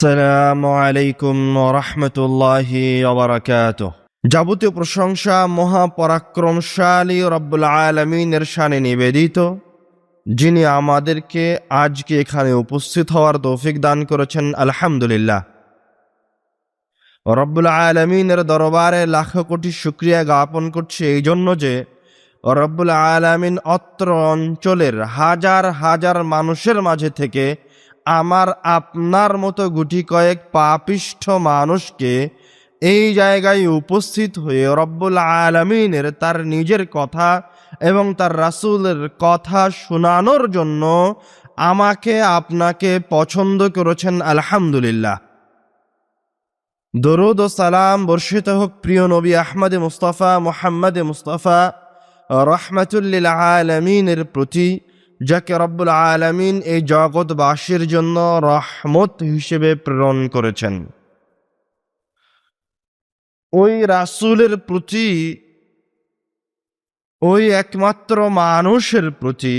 আসসালামু আলাইকুম ওয়া রাহমাতুল্লাহি ওয়া বারাকাতুহু। যাবতীয় প্রশংসা মহাপরাক্রমশালী রব্বুল আলামিনের শানে নিবেদিত, যিনি আমাদেরকে আজকে এখানে উপস্থিত হওয়ার তৌফিক দান করেছেন। আলহামদুলিল্লাহ। রব্বুল আলামিনের দরবারে লাখ কোটি শুকরিয়া জ্ঞাপন করছি এই জন্য যে রব্বুল আলামিন অত্র অঞ্চলের হাজার হাজার মানুষের মাঝে থেকে আমার আপনার মতো গুটি কয়েক পাপিষ্ঠ মানুষকে এই জায়গায় উপস্থিত হয়ে রব্বুল আলামিনের তার নিজের কথা এবং তার রাসূলের কথা শোনানোর জন্য আমাকে আপনাকে পছন্দ করেছেন। আলহামদুলিল্লাহ। দরুদ ও সালাম বর্ষিত হোক প্রিয় নবী আহমদ মুস্তাফা মুহাম্মদ মুস্তাফা রহমাতুল্লিল আলামিনের প্রতি, যাকে রব্বুল আলামিন এই জগৎবাসীর জন্য রহমত হিসেবে প্রেরণ করেছেন। ওই রাসূলের প্রতি, ওই একমাত্র মানুষের প্রতি,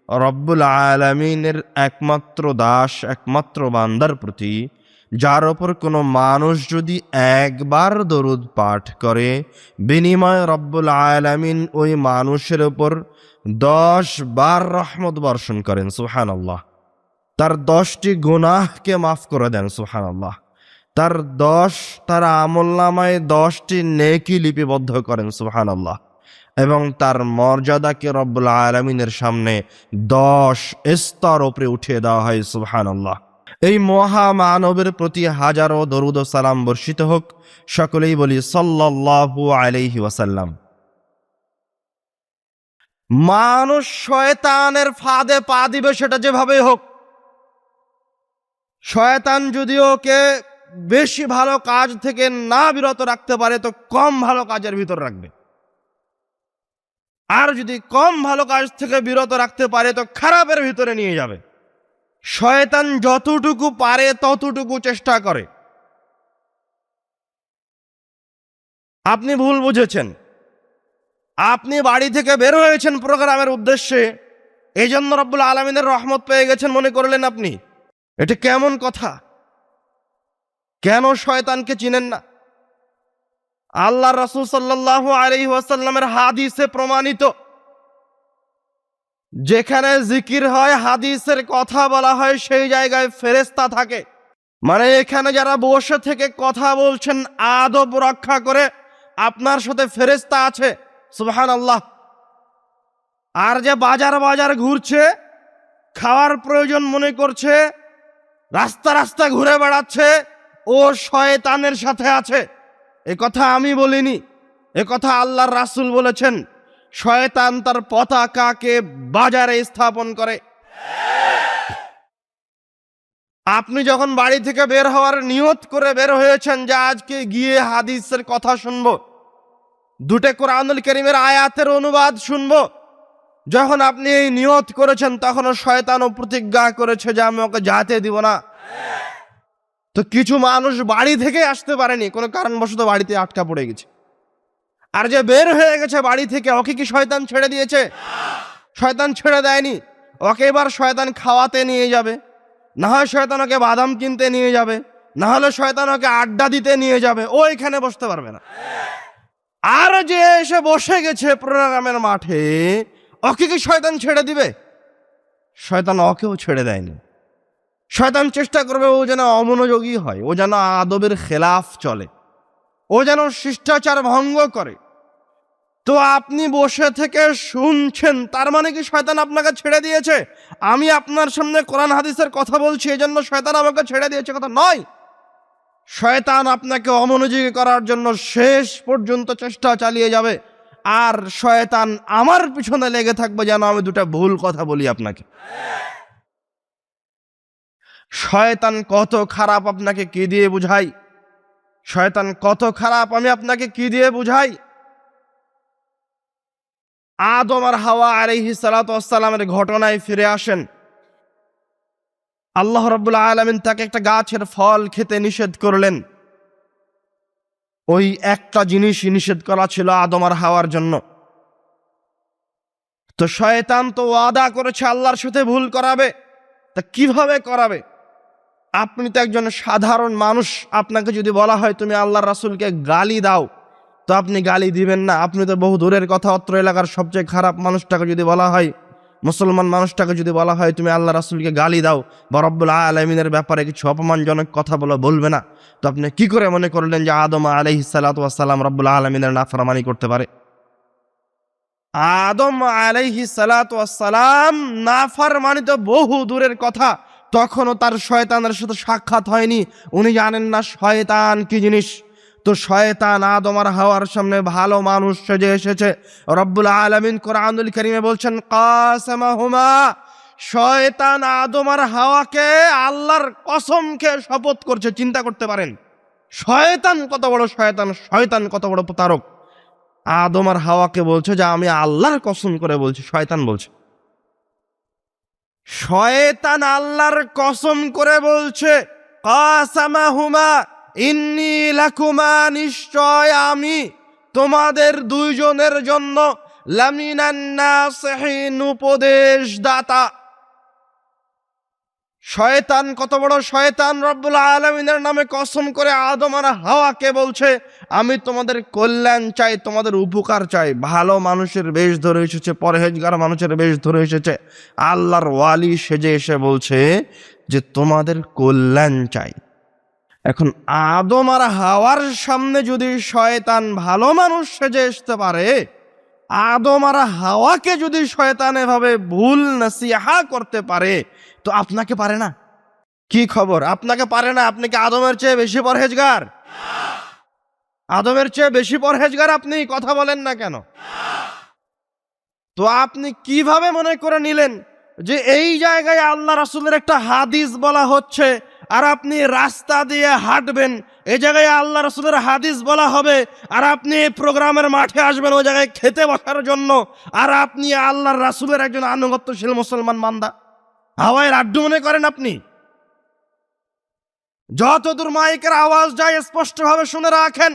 রব্বুল আলামিনের একমাত্র দাস, একমাত্র বান্দার প্রতি, যার ওপর কোনো মানুষ যদি একবার দরুদ পাঠ করে, বিনিময়ে রব্বুল আলামিন ওই মানুষের ওপর 10 বার রহমত বর্ষণ করেন। সুবহানাল্লাহ। তার 10টি গুনাহকে মাফ করে দেন। সুবহানাল্লাহ। তার আমলনামায় 10টি নেকি লিপিবদ্ধ করেন। সুবহানাল্লাহ। এবং তার মর্যাদাকে রব্বুল আলামিনের সামনে 10 স্তর উপরে উঠিয়ে দেওয়া হয়। সুবহানাল্লাহ। এই মহামানবের প্রতি হাজারো দরুদ ও সালাম বর্ষিত হোক। সকলেই বলি সাল্লাল্লাহু আলাইহি ওয়াসাল্লাম। মানুষ শয়তানের ফাঁদে পা দিবে, সেটা যেভাবে হোক। শয়তান যদি ওকে বেশি ভালো কাজ থেকে না বিরত রাখতে পারে তো কম ভালো কাজের ভিতর রাখবে, আর যদি কম ভালো কাজ থেকে বিরত রাখতে পারে তো খারাপের ভিতরে নিয়ে যাবে। শয়তান যতটুকু পারে ততটুকু চেষ্টা করে। আপনি ভুল বুঝেছেন। আপনি বাড়ি থেকে বের হয়েছেন প্রোগ্রামের উদ্দেশ্যে, এই জন্য রব্বুল আলামিনের রহমত পেয়ে গেছেন মনে করলেন আপনি। এটা কেমন কথা? কেন শয়তানকে চিনেন না? আল্লাহ রাসূল সাল্লাল্লাহু আলাইহি ওয়াসাল্লামের হাদিসে প্রমাণিত, যেখানে জিকির হয়, হাদিসের কথা বলা হয়, সেই জায়গায় ফেরেশতা থাকে। মানে এখানে যারা বসে থেকে কথা বলছেন আদব রক্ষা করে, আপনার সাথে ফেরেশতা আছে। সুবহানাল্লাহ। আর যে বাজার বাজার ঘুরছে, খাওয়ার প্রয়োজন মনে করছে, রাস্তা রাস্তা ঘুরে বেড়াচ্ছে, ও শয়তানের সাথে আছে। এ কথা আমি বলিনি, এ কথা আল্লাহর রাসূল বলেছেন। শয়তান তার পতাকাকে বাজারে স্থাপন করে। আপনি যখন বাড়ি থেকে বের হওয়ার নিয়ত করে বের হয়েছেন যে আজকে গিয়ে হাদিসের কথা শুনবো, দুটো কোরআনুল কারীমের আয়াতের অনুবাদ শুনবো, যখন আপনি এই নিয়ত করেছেন তখনও শয়তানও প্রতিজ্ঞা করেছে যে আমি ওকে যেতে দিব না। তো কিছু মানুষ বাড়ি থেকে আসতে পারেনি, কোনো কারণবশত বাড়িতে আটকা পড়ে গেছে। আর যে বের হয়ে গেছে বাড়ি থেকে, ওকে কি শয়তান ছেড়ে দিয়েছে? শয়তান ছেড়ে দেয়নি। ওকে এবার শয়তান খাওয়াতে নিয়ে যাবে, না হয় শয়তান ওকে বাদাম কিনতে নিয়ে যাবে, না হলে শয়তান ওকে আড্ডা দিতে নিয়ে যাবে। ও এখানে বসতে পারবে না। আর যে এসে বসে গেছে প্রোগ্রামের মাঠে, ওকে কি শয়তান ছেড়ে দিবে? শয়তান ওকেও ছেড়ে দেয়নি। শয়তান চেষ্টা করবে ও যেন অমনোযোগী হয়, ও যেন আদবের খেলাফ চলে, ও যেন শিষ্টাচার ভঙ্গ করে। তো আপনি বসে থেকে শুনছেন, তার মানে কি শয়তান আপনাকে ছেড়ে দিয়েছে? আমি আপনার সামনে কোরআন হাদিসের কথা বলছি এই জন্য শয়তান আমাকে ছেড়ে দিয়েছে, কথা নয়। শয়তান আপনাকে অমনোযোগী করার জন্য শেষ পর্যন্ত চেষ্টা চালিয়ে যাবে, আর শয়তান আমার পিছনে লেগে থাকবে যেন আমি দুটো ভুল কথা বলি আপনাকে। শয়তান কত খারাপ আপনাকে কি দিয়ে বুঝাই? শয়তান কত খারাপ আমি আপনাকে কি দিয়ে বুঝাই? আদম আর হাওয়া আলাইহিস সালাতু ওয়াস সালামের ঘটনায় ফিরে আসেন। আল্লাহ রাব্বুল আলামিন তাকে একটা গাছের ফল খেতে নিষেধ করলেন। ওই একটা জিনিসই নিষেধ করা ছিল আদম আর হাওয়ার জন্য। তো শয়তান তো ওয়াদা করেছে আল্লাহর সাথে ভুল করাবে, তা কিভাবে করাবে? আপনি তো একজন সাধারণ মানুষ, আপনাকে যদি বলা হয় তুমি আল্লাহর রাসূলকে গালি দাও, তো আপনি গালি দিবেন না। আপনি তো বহু দূরের কথা, অত্র এলাকার সবচেয়ে খারাপ মানুষটাকে যদি বলা হয়, মুসলমান মানুষটাকে যদি বলা হয় তুমি আল্লাহ রাসূলকে গালি দাও বা রব্বুল আলামিনের ব্যাপারে কিছু অপমানজনক কথা বলবে না, তো আপনি কি করে মনে করলেন যে আদম আলাইহিস সালাতু ওয়াস সালাম রব্বুল আলামিনের নাফরমানি করতে পারে? আদম আলাইহিস সালাতু ওয়াস সালাম নাফরমানি তো বহু দূরের কথা, তখনও তার শয়তানের সাথে সাক্ষাৎ হয়নি। উনি জানেন না শয়তান কি জিনিস। তো শয়তান আদম আর হাওয়ার সামনে ভালো মানুষ সেজে এসেছে। রব্বুল আলামিন কোরআনুল কারীমে বলছেন কাসামাহুমা, শয়তান আদম আর হাওয়াকে আল্লাহর কসম খেয়ে শপথ করছে। চিন্তা করতে পারেন শয়তান কত বড় শয়তান, শয়তান কত বড় প্রতারক। আদম আর হাওয়াকে বলছে যে আমি আল্লাহর কসম করে বলছি, শয়তান বলছে। শয়তান আল্লাহর কসম করে বলছে কাসামাহুমা ইন্নী লাকুমা, নিশ্চয় আমি তোমাদের দুইজনের জন্য লামিনান নাসিহিন, উপদেশদাতা। শয়তান কত বড় শয়তান, রব্বুল আলামিনের নামে কসম করে আদম আর হাওয়াকে বলছে আমি তোমাদের কল্যাণ চাই, তোমাদের উপকার চাই। ভালো মানুষের বেশ ধরে এসেছে, পরহেজগার মানুষের বেশ ধরে এসেছে, আল্লাহর ওয়ালি সেজে এসে বলছে যে তোমাদের কল্যাণ চাই। এখন আদম আর হাওয়ার সামনে যদি শয়তান ভালো মানুষ সেজে আসতে পারে, আদম আর হাওয়াকে যদি শয়তান এভাবে ভুল নসিহা করতে পারে, তো আপনাকে পারে না? কি খবর, আপনাকে পারে না? আপনি কি আদমের চেয়ে বেশি পরহেজগার? আদমের চেয়ে বেশি পরহেজগার আপনি? কথা বলেন না কেন? তো আপনি কিভাবে মনে করে নিলেন যে এই জায়গায় আল্লাহ রাসূলের একটা হাদিস বলা হচ্ছে আর আপনি রাস্তা দিয়ে হাঁটবেন, এই জায়গায় আল্লাহ রাসূলের হাদিস বলা হবে আর আপনি এই প্রোগ্রামের মাঠে আসবেন ওই জায়গায় খেতে বসার জন্য, আর আপনি আল্লাহর রাসূলের একজন আনুগত্যশীল মুসলমান বান্দা? হাওয়ায় আড্ডু মনে করেন আপনি? যতদূর মাইকের আওয়াজ যায় স্পষ্টভাবে শুনে রাখেন,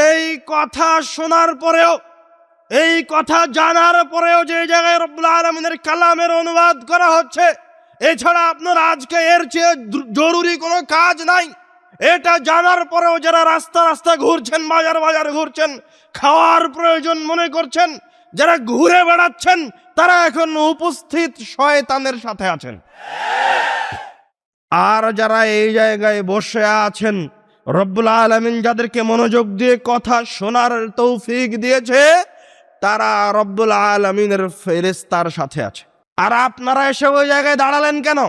এই কথা শোনার পরেও, এই কথা জানার পরেও যে জায়গায় রব্বুল আলামিনের কালামের অনুবাদ করা হচ্ছে, এছাড়া আপনার আজকে এর চেয়ে জরুরি কোনো কাজ নাই। এটা জানার পরেও যারা রাস্তা রাস্তা ঘুরছেন, বাজার বাজার ঘুরছেন, খাওয়ার প্রয়োজন মনে করছেন, যারা ঘুরে বেড়াচ্ছেন, তারা এখন উপস্থিত শয়তানের সাথে আছেন। আর যারা এই জায়গায় বসে আছেন, রব্বুল আলামিন যাদেরকে মনোযোগ দিয়ে কথা শোনার তৌফিক দিয়েছে, তারা রব্বুল আলামিনের ফেরেশতার সাথে আছে। আর আপনারা এসে ওই জায়গায় দাঁড়ালেন কেন?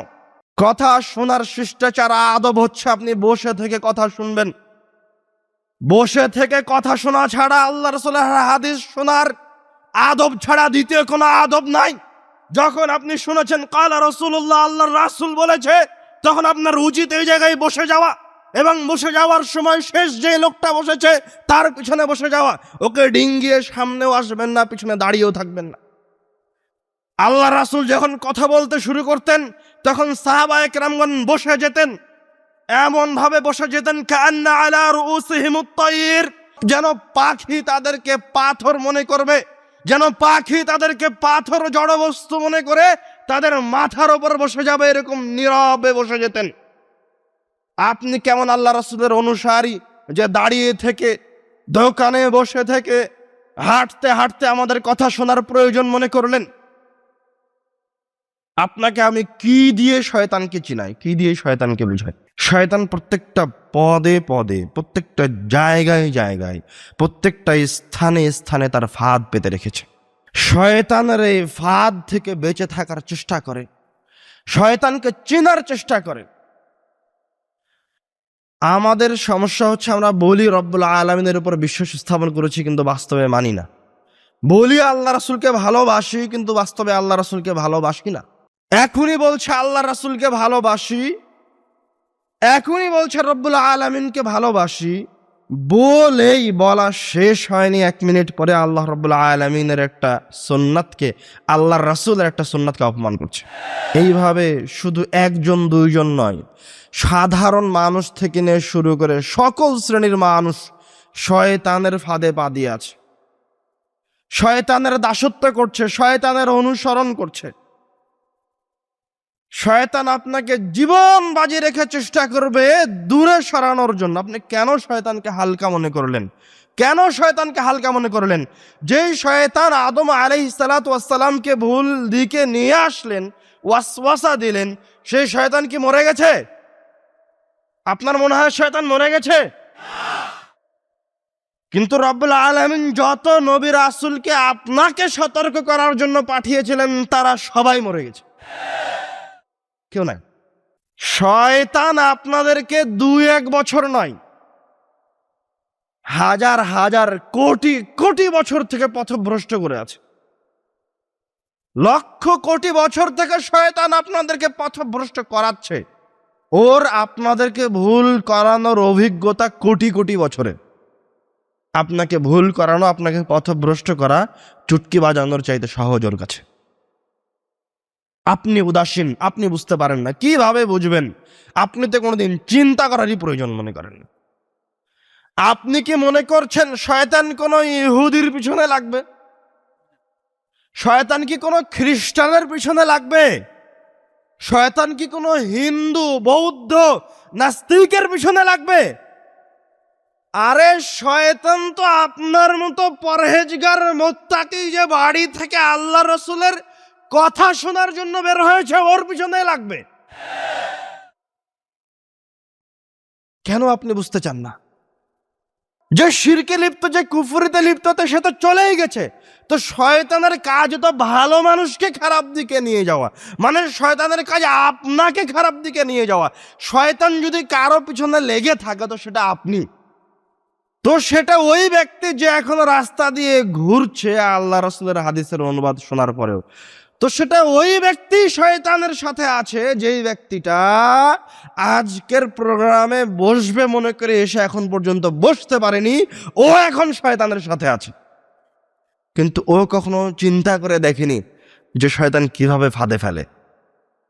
কথা শোনার শিষ্টাচার আদব হচ্ছে আপনি বসে থেকে কথা শুনবেন। বসে থেকে কথা শোনা ছাড়া, আল্লাহ রাসূলের হাদিস শোনার আদব ছাড়া দ্বিতীয় কোনো আদব নাই। যখন আপনি শুনেছেন কালা রাসূলুল্লাহ, আল্লাহর রাসূল বলেছে, তখন আপনার উচিত এই জায়গায় বসে যাওয়া এবং বসে যাওয়ার সময় শেষ যে লোকটা বসেছে তার পিছনে বসে যাওয়া। ওকে ডিঙ্গিয়ে সামনেও আসবেন না, পিছনে দাঁড়িয়েও থাকবেন না। আল্লাহ রাসূল যখন কথা বলতে শুরু করতেন তখন সাহাবায়ে কেরামগণ বসে যেতেন, এমন ভাবে বসে যেতেন কান্না আলা রুউসিহিমুত তায়র, যেন পাখি তাদেরকে পাথর মনে করবে, যেন পাখি তাদেরকে পাথর জড়বস্তু মনে করে তাদের মাথার উপর বসে যাবে, এরকম নীরবে বসে যেতেন। আপনি কেমন আল্লাহ রাসূলের অনুসারী যে দাঁড়িয়ে থেকে, দোকানে বসে থেকে, হাঁটতে হাঁটতে আমাদের কথা শোনার প্রয়োজন মনে করলেন? আপনাকে আমি কি দিয়ে শয়তানকে চিনাই, কি দিয়ে শয়তানকে বুঝাই? শয়তান প্রত্যেকটা পদে পদে, প্রত্যেকটা জায়গায় জায়গায়, প্রত্যেকটা স্থানে স্থানে তার ফাঁদ পেতে রেখেছে। শয়তানের এই ফাঁদ থেকে বেঁচে থাকার চেষ্টা করে, শয়তানকে চেনার চেষ্টা করে। আমাদের সমস্যা হচ্ছে আমরা বলি রব্বুল আলামিনের উপর বিশ্বাস স্থাপন করেছি, কিন্তু বাস্তবে মানি না। বলি আল্লাহ রাসূলকে ভালোবাসি, কিন্তু বাস্তবে আল্লাহ রাসূলকে ভালোবাসি না। এখনই বলছে আল্লাহ রাসূলকে ভালোবাসি, এখনই বলছে রব্বুল আলামিনকে ভালোবাসি, বলেই বলা শেষ হয়নি 1 মিনিট পরে আল্লাহ রব্বুল আলামিনের একটা সুন্নাতকে, আল্লাহর রাসূলের একটা সুন্নাতকে অপমান করছে। এইভাবে শুধু একজন দুইজন নয়, সাধারণ মানুষ থেকে নিয়ে শুরু করে সকল শ্রেণীর মানুষ শয়তানের ফাঁদে পা দিয়ে আছে, শয়তানের দাসত্ব করছে, শয়তানের অনুসরণ করছে। শয়তান আপনাকে জীবন বাজি রেখে চেষ্টা করবে দূরে সরানোর জন্য। আপনি কেন শয়তানকে হালকা মনে করলেন? কেন শয়তানকে হালকা মনে করলেন? যেই শয়তান আদম আলাইহিস সালাতু ওয়াস সালামকে ভুল দিকে নিয়ে আসলেন, ওয়াসওয়াসা দিলেন, সেই শয়তান কি মরে গেছে? আপনার মনে হয় শয়তান মরে গেছে? কিন্তু রব্বুল আলামিন যত নবী রাসূলকে আপনাকে সতর্ক করার জন্য পাঠিয়েছিলেন তারা সবাই মরে গেছে, কেউ নাই। শয়তান আপনাদেরকে 2-1 বছর নয়, হাজার হাজার কোটি কোটি বছর থেকে পথভ্রষ্ট করে আছে। লক্ষ কোটি বছর থেকে শয়তান আপনাদেরকে পথভ্রষ্ট করাচ্ছে। ওর আপনাদেরকে ভুল করানোর অভিজ্ঞতা কোটি কোটি বছরে। আপনাকে ভুল করানো, আপনাকে পথভ্রষ্ট করা চুটকি বাজানোর চাইতে সহজ ওর কাছে। আপনি উদাসীন, আপনি বুঝতে পারেন না। কিভাবে বুঝবেন? আপনি তো কোনোদিন চিন্তা করারই প্রয়োজন মনে করেন না। আপনি কি মনে করছেন শয়তান কোনো ইহুদির পিছনে লাগবে? শয়তান কি কোনো খ্রিস্টানের পিছনে লাগবে? শয়তান কি কোনো হিন্দু, বৌদ্ধ, নাস্তিকের পিছনে লাগবে? আরে শয়তান তো আপনার মতো পরহেজগার মুত্তাকি যে বাড়ি থেকে আল্লাহ রসুলের কথা শোনার জন্য বের হয়েছে, ওর পিছনে লাগবে। কেন আপনি বুঝতে চান না? যে শিরকে লিপ্ত, যে কুফরিতে লিপ্ত, তো সে তো চলেই গেছে। তো শয়তানের কাজ তো ভালো মানুষকে খারাপ দিকে নিয়ে যাওয়া, মানে শয়তানের কাজ আপনাকে খারাপ দিকে নিয়ে যাওয়া। শয়তান যদি কারো পিছনে লেগে থাকে তো সেটা আপনি। তো সেটা ওই ব্যক্তি যে এখনো রাস্তা দিয়ে ঘুরছে আল্লাহ রাসূলের হাদিসের অনুবাদ শোনার পরেও, তো সেটা ওই ব্যক্তি শয়তানের সাথে আছে, যেই ব্যক্তিটা আজকের প্রোগ্রামে বসবে মনে করে এসে এখন পর্যন্ত বসতে পারেনি, ও এখন শয়তানের সাথে আছে। কিন্তু ও কখনো চিন্তা করে দেখেনি যে শয়তান কিভাবে ফাঁদে ফেলে,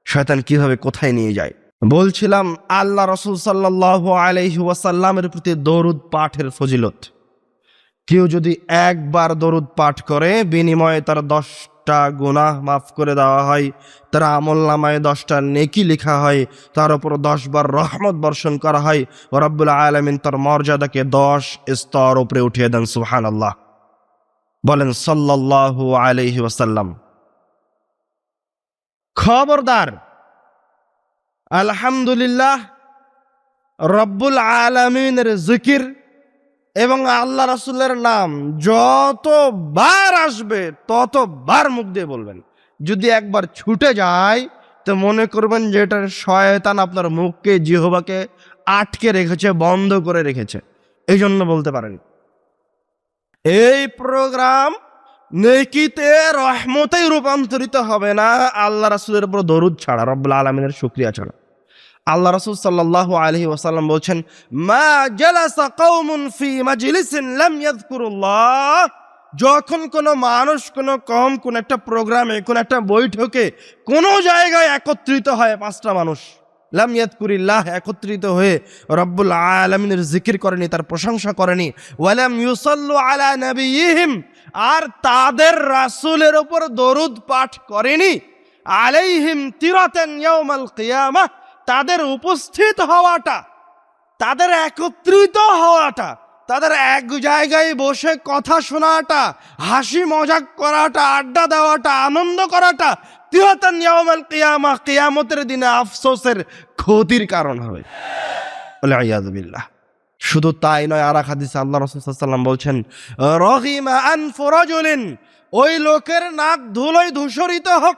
শয়তান কিভাবে কোথায় নিয়ে যায়। বলছিলাম আল্লাহ রাসূল সাল্লাল্লাহু আলাইহি ওয়াসাল্লামের প্রতি দরুদ পাঠের ফজিলত। কেউ যদি একবার দরুদ পাঠ করে বিনিময়ে তার 10টা গুনাহ মাফ করে দেওয়া হয়, তার আমলনামায় 10টা নেকি লেখা হয়, তার উপর 10 বার রহমত বর্ষণ করা হয়, ও রব্বুল আলামিন তার মর্যাদাকে 10 স্তর উপরে উঠিয়ে দেন। সুবহানাল্লাহ, বলেন সাল্লাল্লাহু আলাইহি ওয়াসাল্লাম। খবরদার, আলহামদুলিল্লাহ, রব্বুল আলামিনের জিকির এবং আল্লাহ রাসূলের নাম যতবার আসবে ততবার মুখ দিয়ে বলবেন। যদি একবার ছুটে যায় তো মনে করবেন যে এটা শয়তান আপনার মুখকে, জিহ্বাকে আটকে রেখেছে, বন্ধ করে রেখেছে, এই জন্য বলতে পারেন। এই প্রোগ্রাম নেকিতে, রহমতেই রূপান্তরিত হবে না আল্লাহ রাসূলের উপর দরুদ ছাড়া, রব্বুল আলামিনের শুকরিয়া ছাড়া। আল্লাহ রাসূল সাল্লাল্লাহু আলাইহি ওয়াসাল্লাম বলছেন, মা জালাসা কওমুন ফি মাজলিসিন লাম ইয়াযকুরুল্লাহ। যখন কোনো মানুষ, কোনো কওম, কোন একটা প্রোগ্রামে, কোন একটা বৈঠকে, কোন জায়গায় একত্রিত হয় 5টা মানুষ, লাম ইয়াযকুরিল্লাহ, একত্রিত হয়ে রব্বুল আলামিনের জিকির করেনি, তার প্রশংসা করেনি, ওয়ালাম ইউসাল্লু আলা নাবিয়িহিম, আর তাদের রাসূলের উপর দরুদ পাঠ করেনি, আলাইহিম তিরাতান ইয়াউমাল কিয়ামাহ, তাদের উপস্থিত হওয়াটা, তাদের একত্রিত হওয়াটা, তাদের এক জায়গায় বসে কথা শোনাটা, হাসি মজাক করাটা, আড্ডা দেওয়াটা, আনন্দ করাটা, তিরাতান ইয়াউমাল কিয়ামাহ, কিয়ামতের দিনে আফসোসের, ক্ষতির কারণ হবে। ওয়ালিয়াযু বিল্লাহ। শুধু তাই নয়, আর এক হাদিসে আল্লাহ রাসূল সাল্লাল্লাহু আলাইহি ওয়াসাল্লাম বলছেন, রহিমা আনফু রাজুলিন, ওই লোকের নাক ধুলোয় ধূসরিত হোক,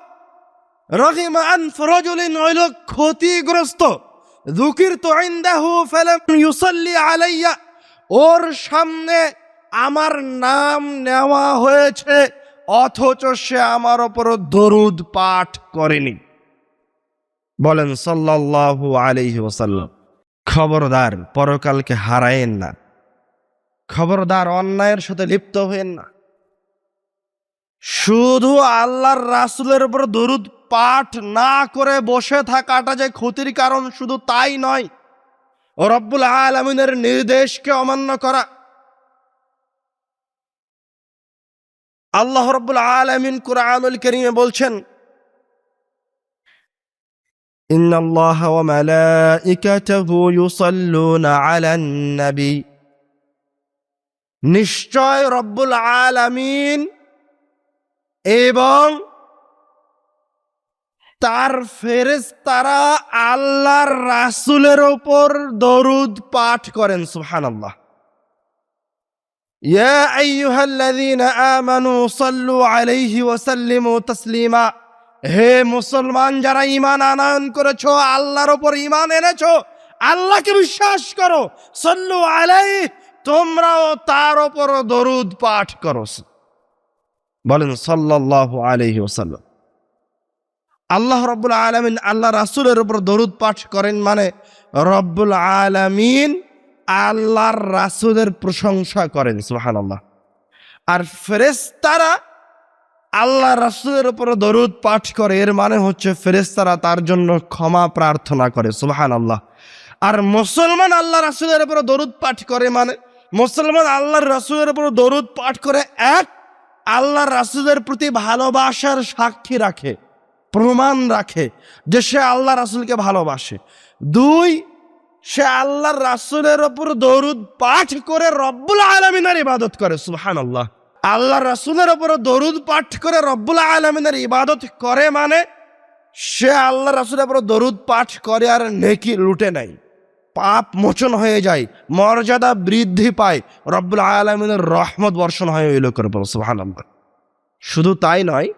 রহিমা আনফু রাজুলিন, ওই লোক ক্ষতিগ্রস্ত, যুকিরতু ইনদাহু ফালাম ইউসাল্লি আলাইয়া, ওর সামনে আমার নাম নেওয়া হয়েছে অথচ সে আমার উপর দরুদ পাঠ করেনি। বলেন সাল্লাল্লাহু আলাইহি ওয়াসাল্লাম। খবরদার, পরকালকে হারায়েন না। খবরদার, অন্যায়ের সাথে লিপ্ত হয়েন না। শুধু আল্লাহর রাসূলের উপর দরুদ পাঠ না করে বসে থাকাটা যে ক্ষতির কারণ শুধু তাই নয়, ও রব্বুল আলামিনের নির্দেশকে অমান্য করা। আল্লাহ রব্বুল আলামিন কুরআনুল কারীমে বলছেন, ইন্নাল্লাহা ওয়া মালাইকাতাহু ইউসাল্লুনা আলান নবী, নিশ্চয় রব্বুল আলামিন এবং তার ফেরেশতারা আল্লাহর রাসূলের উপর দরুদ পাঠ করেন। সুবহানাল্লাহ। ইয়া আইয়ুহাল্লাযীনা আমানু সাল্লু আলাইহি ওয়া সাল্লিমু তাসলিমা, হে মুসলমান যারা ঈমান আনয়ন করেছো, আল্লাহর উপর ঈমান এনেছো, আল্লাহকে বিশ্বাস করো, সাল্লু আলাইহি, তোমরাও তার উপর দরুদ পাঠ করো। বলেন সাল্লাল্লাহু আলাইহি ওয়াসাল্লাম। আল্লাহ রব্বুল আলামিন আল্লাহ রাসূলের উপর দরুদ পাঠ করেন মানে রব্বুল আলামিন আল্লাহর রাসূলের প্রশংসা করেন। সুবহানাল্লাহ। আর ফেরেশতারা আল্লাহ রাসূলের উপর দরুদ পাঠ করে, এর মানে হচ্ছে ফেরেশতারা তার জন্য ক্ষমা প্রার্থনা করে। সুবহানাল্লাহ। আর মুসলমান আল্লাহ রাসূলের উপর দরুদ পাঠ করে মানে মুসলমান আল্লাহর রাসূলের উপর দরুদ পাঠ করে, এক, আল্লাহর রাসূলের প্রতি ভালোবাসার সাক্ষী রাখে, প্রমাণ রাখে যে সে আল্লাহ রাসূলকে ভালোবাসে। দুই, সে আল্লাহর রাসূলের উপর দরুদ পাঠ করে রব্বুল আলামিনের ইবাদত করে। সুবহানাল্লাহ। আল্লাহর রাসূলের উপর দরুদ পাঠ করে রব্বুল আলামিনের ইবাদত করে মানে সে আল্লাহর রাসূলের উপর দরুদ পাঠ করে আর নেকি লুটে নেয়, পাপ মোচন হয়ে যায়, মর্যাদা বৃদ্ধি পায়, রব্বুল আলামিনের রহমত বর্ষণ হয় ওই লোকের উপর। সুবহানাল্লাহ। শুধু তাই নয়,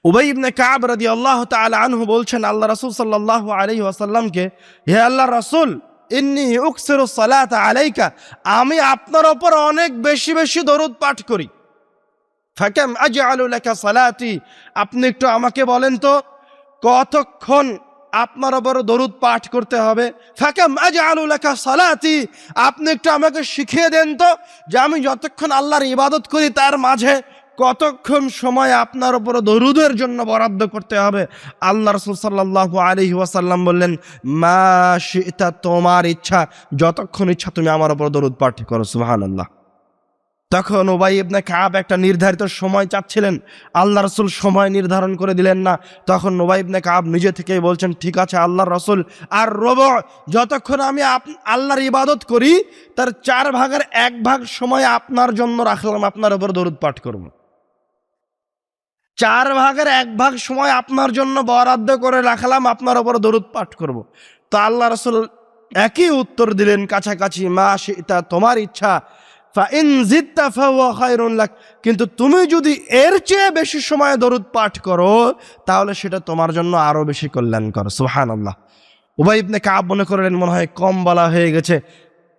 উবাই ইবনে কাব রাদিয়াল্লাহু তাআলা আনহু বলছেন আল্লাহ রাসূল সাল্লাল্লাহু আলাইহি ওয়াসাল্লামকে, হে আল্লাহর রাসূল, ইন্নী উকসিরু সালাতা আলাইকা, আমি আপনার উপর অনেক বেশি বেশি দরুদ পাঠ করি। ফাকাম আজআলু লাকা সালাতি, আপনি একটু আমাকে বলেন তো কতক্ষণ আপনার উপর দরুদ পাঠ করতে হবে। ফাকাম আজআলু লাকা সালাতি, আপনি একটু আমাকে শিখিয়ে দেন তো যে আমি যতক্ষণ আল্লাহর ইবাদত করি তার মাঝে কতক্ষণ সময় আপনার উপর দরুদের জন্য বরাদ্দ করতে হবে। আল্লাহ রাসূল সাল্লাল্লাহু আলাইহি ওয়াসাল্লাম বললেন, মা শি'তা, তোমার ইচ্ছা, যতক্ষণ ইচ্ছা তুমি আমার উপর দরুদ পাঠ করো। সুবহানাল্লাহ। তখন উবাই ইবনে কাব একটা নির্ধারিত সময় চাচ্ছিলেন, আল্লাহ রাসূল সময় নির্ধারণ করে দিলেন না। তখন উবাই ইবনে কাব নিজে থেকেই বলছেন, ঠিক আছে আল্লাহর রাসূল, আর রবু, যতক্ষণ আমি আল্লাহর ইবাদত করি তার 1/4 সময় আপনার জন্য রাখলাম, আপনার উপর দরুদ পাঠ করব। 1/4 সময় আপনার জন্য বরাদ্দ করে রাখলাম, আপনার উপর দরুদ পাঠ করব। তো আল্লাহ রাসূল একই উত্তর দিলেন কাছাকাছি, মা শি'তা, তোমার ইচ্ছা, ফাইন জিদতা ফাহুয়া খায়রুন লাক, কিন্তু তুমি যদি এর চেয়ে বেশি সময় দরুদ পাঠ করো তাহলে সেটা তোমার জন্য আরো বেশি কল্যাণকর। সুবহানাল্লাহ। উবাই ইবনে কাব মনে করলেন মনে হয় কম বলা হয়ে গেছে,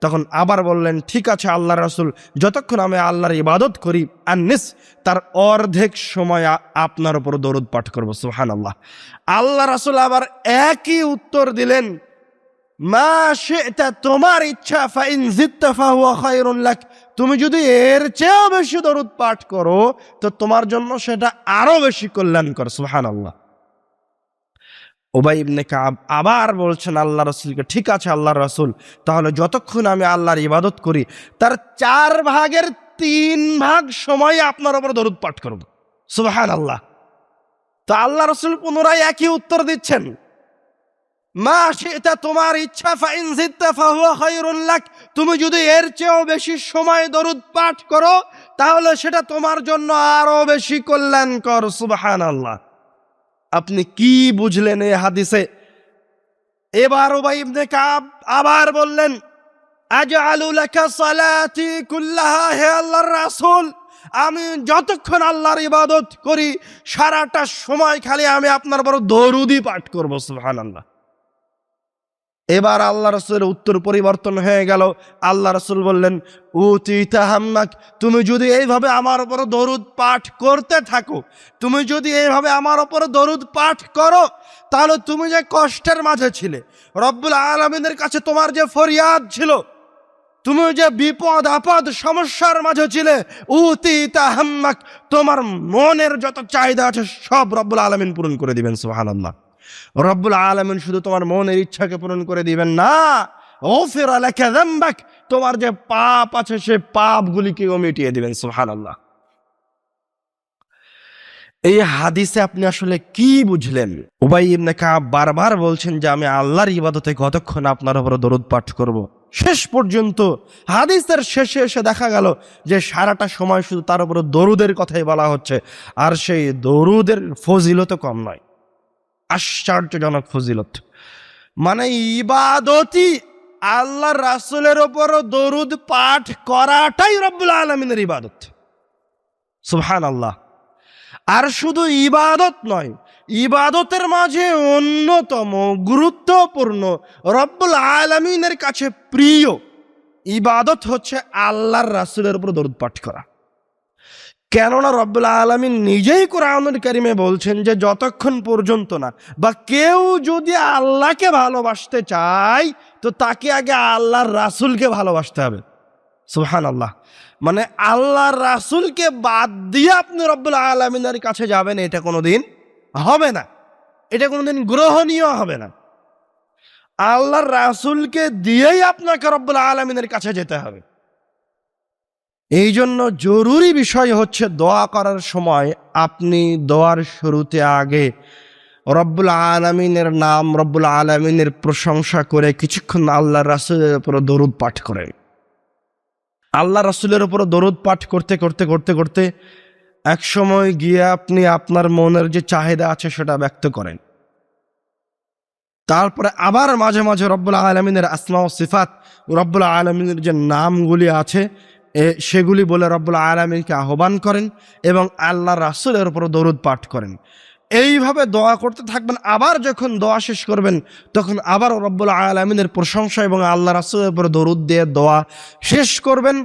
তখন আবার বললেন, ঠিক আছে আল্লাহর রাসূল, যতক্ষণ আমি আল্লাহর ইবাদত করি আননিস, তার অর্ধেক সময় আপনার উপর দরুদ পাঠ করব। সুবহানাল্লাহ। আল্লাহ রাসূল আবার একই উত্তর দিলেন, মা শি'তা, তোমার ইচ্ছা, ফাইন জিদতা ফাহুয়া খায়রুন লাক, তুমি যদি এর চেয়েও বেশি দরুদ পাঠ করো তো তোমার জন্য সেটা আরো বেশি কল্যাণকর। সুবহানাল্লাহ। উবাই ইবনে কাব আবার বলছেন আল্লাহ রাসূলকে, ঠিক আছে আল্লাহর রাসূল, তাহলে যতক্ষণ আমি আল্লাহর ইবাদত করি তার 4/3 সময় আপনার উপর দরুদ পাঠ করব। সুবহানাল্লাহ। তো আল্লাহ রাসূল পুনরায় একই উত্তর দিচ্ছেন, মা শি'তা, তোমার ইচ্ছা, ফাইন জিদতা ফাহুয়া খায়রুন লাক, তুমি যদি এর চেয়েও বেশি সময় দরুদ পাঠ করো তাহলে সেটা তোমার জন্য আরো বেশি কল্যাণকর। সুবহানাল্লাহ। আপনি কি বুঝলেন এই হাদিসে? এবার উবাই ইবনে কাব আবার বললেন, আজআলু লাকা সালাতি কুল্লাহা, হে আল্লাহর রাসূল, আমি যতক্ষণ আল্লাহর ইবাদত করি সারাটা সময় খালি আমি আপনার উপর দরুদই পাঠ করব। সুবহানাল্লাহ। এবার আল্লাহ রাসূলের উত্তর পরিবর্তন হয়ে গেল। আল্লাহ রাসূল বললেন, উতিতা হাম্মাক, তুমি যদি এইভাবে আমার উপর দরুদ পাঠ করতে থাকো, তুমি যদি এইভাবে আমার উপর দরুদ পাঠ করো তাহলে তুমি যে কষ্টের মাঝে ছিলে, রব্বুল আলামিনের কাছে তোমার যে ফরিয়াদ ছিল, তুমি যে বিপদ আপদ সমস্যার মাঝে ছিলে, উতিতা হাম্মাক, তোমার মনের যত চাহিদা আছে সব রব্বুল আলামিন পূরণ করে দিবেন। সুবহানাল্লাহ। রব্বুল আলামিন শুধু তোমার মনের ইচ্ছাকে পূরণ করে দিবেন না, গফিরা লাকা যামবাক, তোমার যে পাপ আছে সে পাপগুলিকেও মিটিয়ে দিবেন। সুবহানাল্লাহ। এই হাদিসে আপনি আসলে কি বুঝলেন? উবাই ইবনে কাব বারবার বলছেন যে আমি আল্লাহর ইবাদতে কতক্ষণ আপনার উপর দরুদ পাঠ করব। শেষ পর্যন্ত হাদিসের শেষে এসে দেখা গেল যে সারাটা সময় শুধু তার উপর দরুদের কথাই বলা হচ্ছে, আর সেই দরুদের ফজিলত কম নয়, আশ্চর্যজনক ফজিলত। মানে ইবাদতই আল্লাহর রাসূলের উপর দরুদ পাঠ করাটাই রব্বুল আলামিনের ইবাদত। সুবহানাল্লাহ। আর শুধু ইবাদত নয়, ইবাদতের মাঝে অন্যতম গুরুত্বপূর্ণ, রব্বুল আলামিনের কাছে প্রিয় ইবাদত হচ্ছে আল্লাহর রাসূলের উপর দরুদ পাঠ করা। কেননা রব্বুল আলামিন নিজেই কোরআনুল কারীমে বলছেন যে যতক্ষণ পর্যন্ত না বা কেউ যদি আল্লাহকে ভালোবাসতে চায় তো তাকে আগে আল্লাহর রাসূলকে ভালোবাসতে হবে। সুবহানাল্লাহ। মানে আল্লাহর রাসূলকে বাদ দিয়ে আপনি রব্বুল আলামিনের কাছে যাবেন, এটা কোনোদিন হবে না, এটা কোনোদিন গ্রহণীয় হবে না। আল্লাহর রাসূলকে দিয়েই আপনাকে রব্বুল আলামিনের কাছে যেতে হবে। এই জন্য জরুরি বিষয় হচ্ছে দোয়া করার সময় আপনি দোয়ার শুরুতে আগে রব্বুল আলামিনের নাম, রব্বুল আলামিনের প্রশংসা করে কিছুক্ষণ আল্লাহর রাসূলের উপর দরুদ পাঠ করেন। আল্লাহ রাসূলের উপর দরুদ পাঠ করতে করতে করতে করতে এক সময় গিয়ে আপনি আপনার মনের যে চাহিদা আছে সেটা ব্যক্ত করেন। তারপরে আবার মাঝে মাঝে রব্বুল আলামিনের আসমা ও সিফাত, রব্বুল আলামিনের যে নামগুলি আছে সেগুলি বলে রব্বুল আলামিনকে আহ্বান করেন এবং আল্লাহ রাসূলের উপর দরুদ পাঠ করেন। এইভাবে দোয়া করতে থাকবেন। আবার যখন দোয়া শেষ করবেন তখন আবার রব্বুল আলামিনের প্রশংসা এবং আল্লাহ রাসূলের উপর দরুদ দিয়ে দোয়া শেষ করবেন।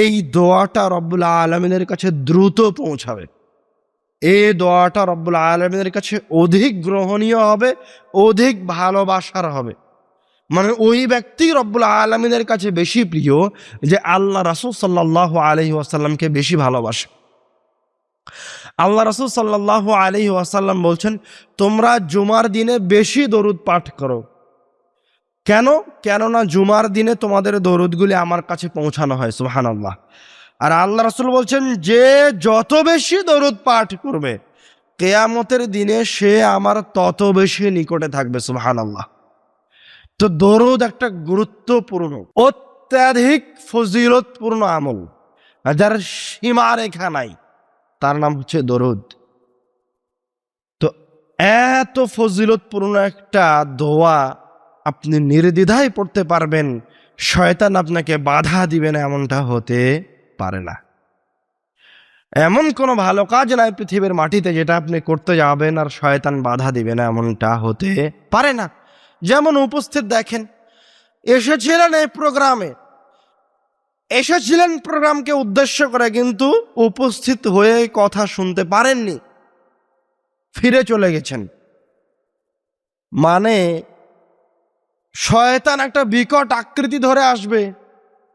এই দোয়াটা রব্বুল আলামিনের কাছে দ্রুত পৌঁছাবে, এই দোয়াটা রব্বুল আলামিনের কাছে অধিক গ্রহণীয় হবে, অধিক ভালোবাসার হবে। মানে ওই ব্যক্তি রব্বুল আলামিনের কাছে বেশি প্রিয় যে আল্লাহ রাসূল সাল্লাল্লাহু আলাইহি ওয়াসাল্লামকে বেশি ভালোবাসে। আল্লাহ রাসূল সাল্লাল্লাহু আলাইহি ওয়াসাল্লাম বলছেন, তোমরা জুমার দিনে বেশি দরুদ পাঠ করো। কেন? কেননা জুমার দিনে তোমাদের দরুদগুলি আমার কাছে পৌঁছানো হয়। সুবহানাল্লাহ। আর আল্লাহ রাসূল বলছেন, যে যত বেশি দরুদ পাঠ করবে কিয়ামতের দিনে সে আমার তত বেশি নিকটে থাকবে। সুবহানাল্লাহ। তো দরুদ একটা গুরুত্বপূর্ণ, অত্যাধিক ফজিলতপূর্ণ আমল, যার সীমারেখা নাই, তার নাম হচ্ছে দরুদ। তো এত ফজিলতপূর্ণ একটা দোয়া আপনি নির্দ্বিধায় পড়তে পারবেন, শয়তান আপনাকে বাধা দিবে না এমনটা হতে পারে না। এমন কোনো ভালো কাজ নাই পৃথিবীর মাটিতে যেটা আপনি করতে যাবেন আর শয়তান বাধা দিবে না এমনটা হতে পারে না। যেমন উপস্থিত দেখেন, এসেছিলেন এই প্রোগ্রামে, এসেছিলেন প্রোগ্রামকে উদ্দেশ্য করে, কিন্তু উপস্থিত হয়ে কথা শুনতে পারেননি, ফিরে চলে গেছেন। মানে শয়তান একটা বিকট আকৃতি ধরে আসবে,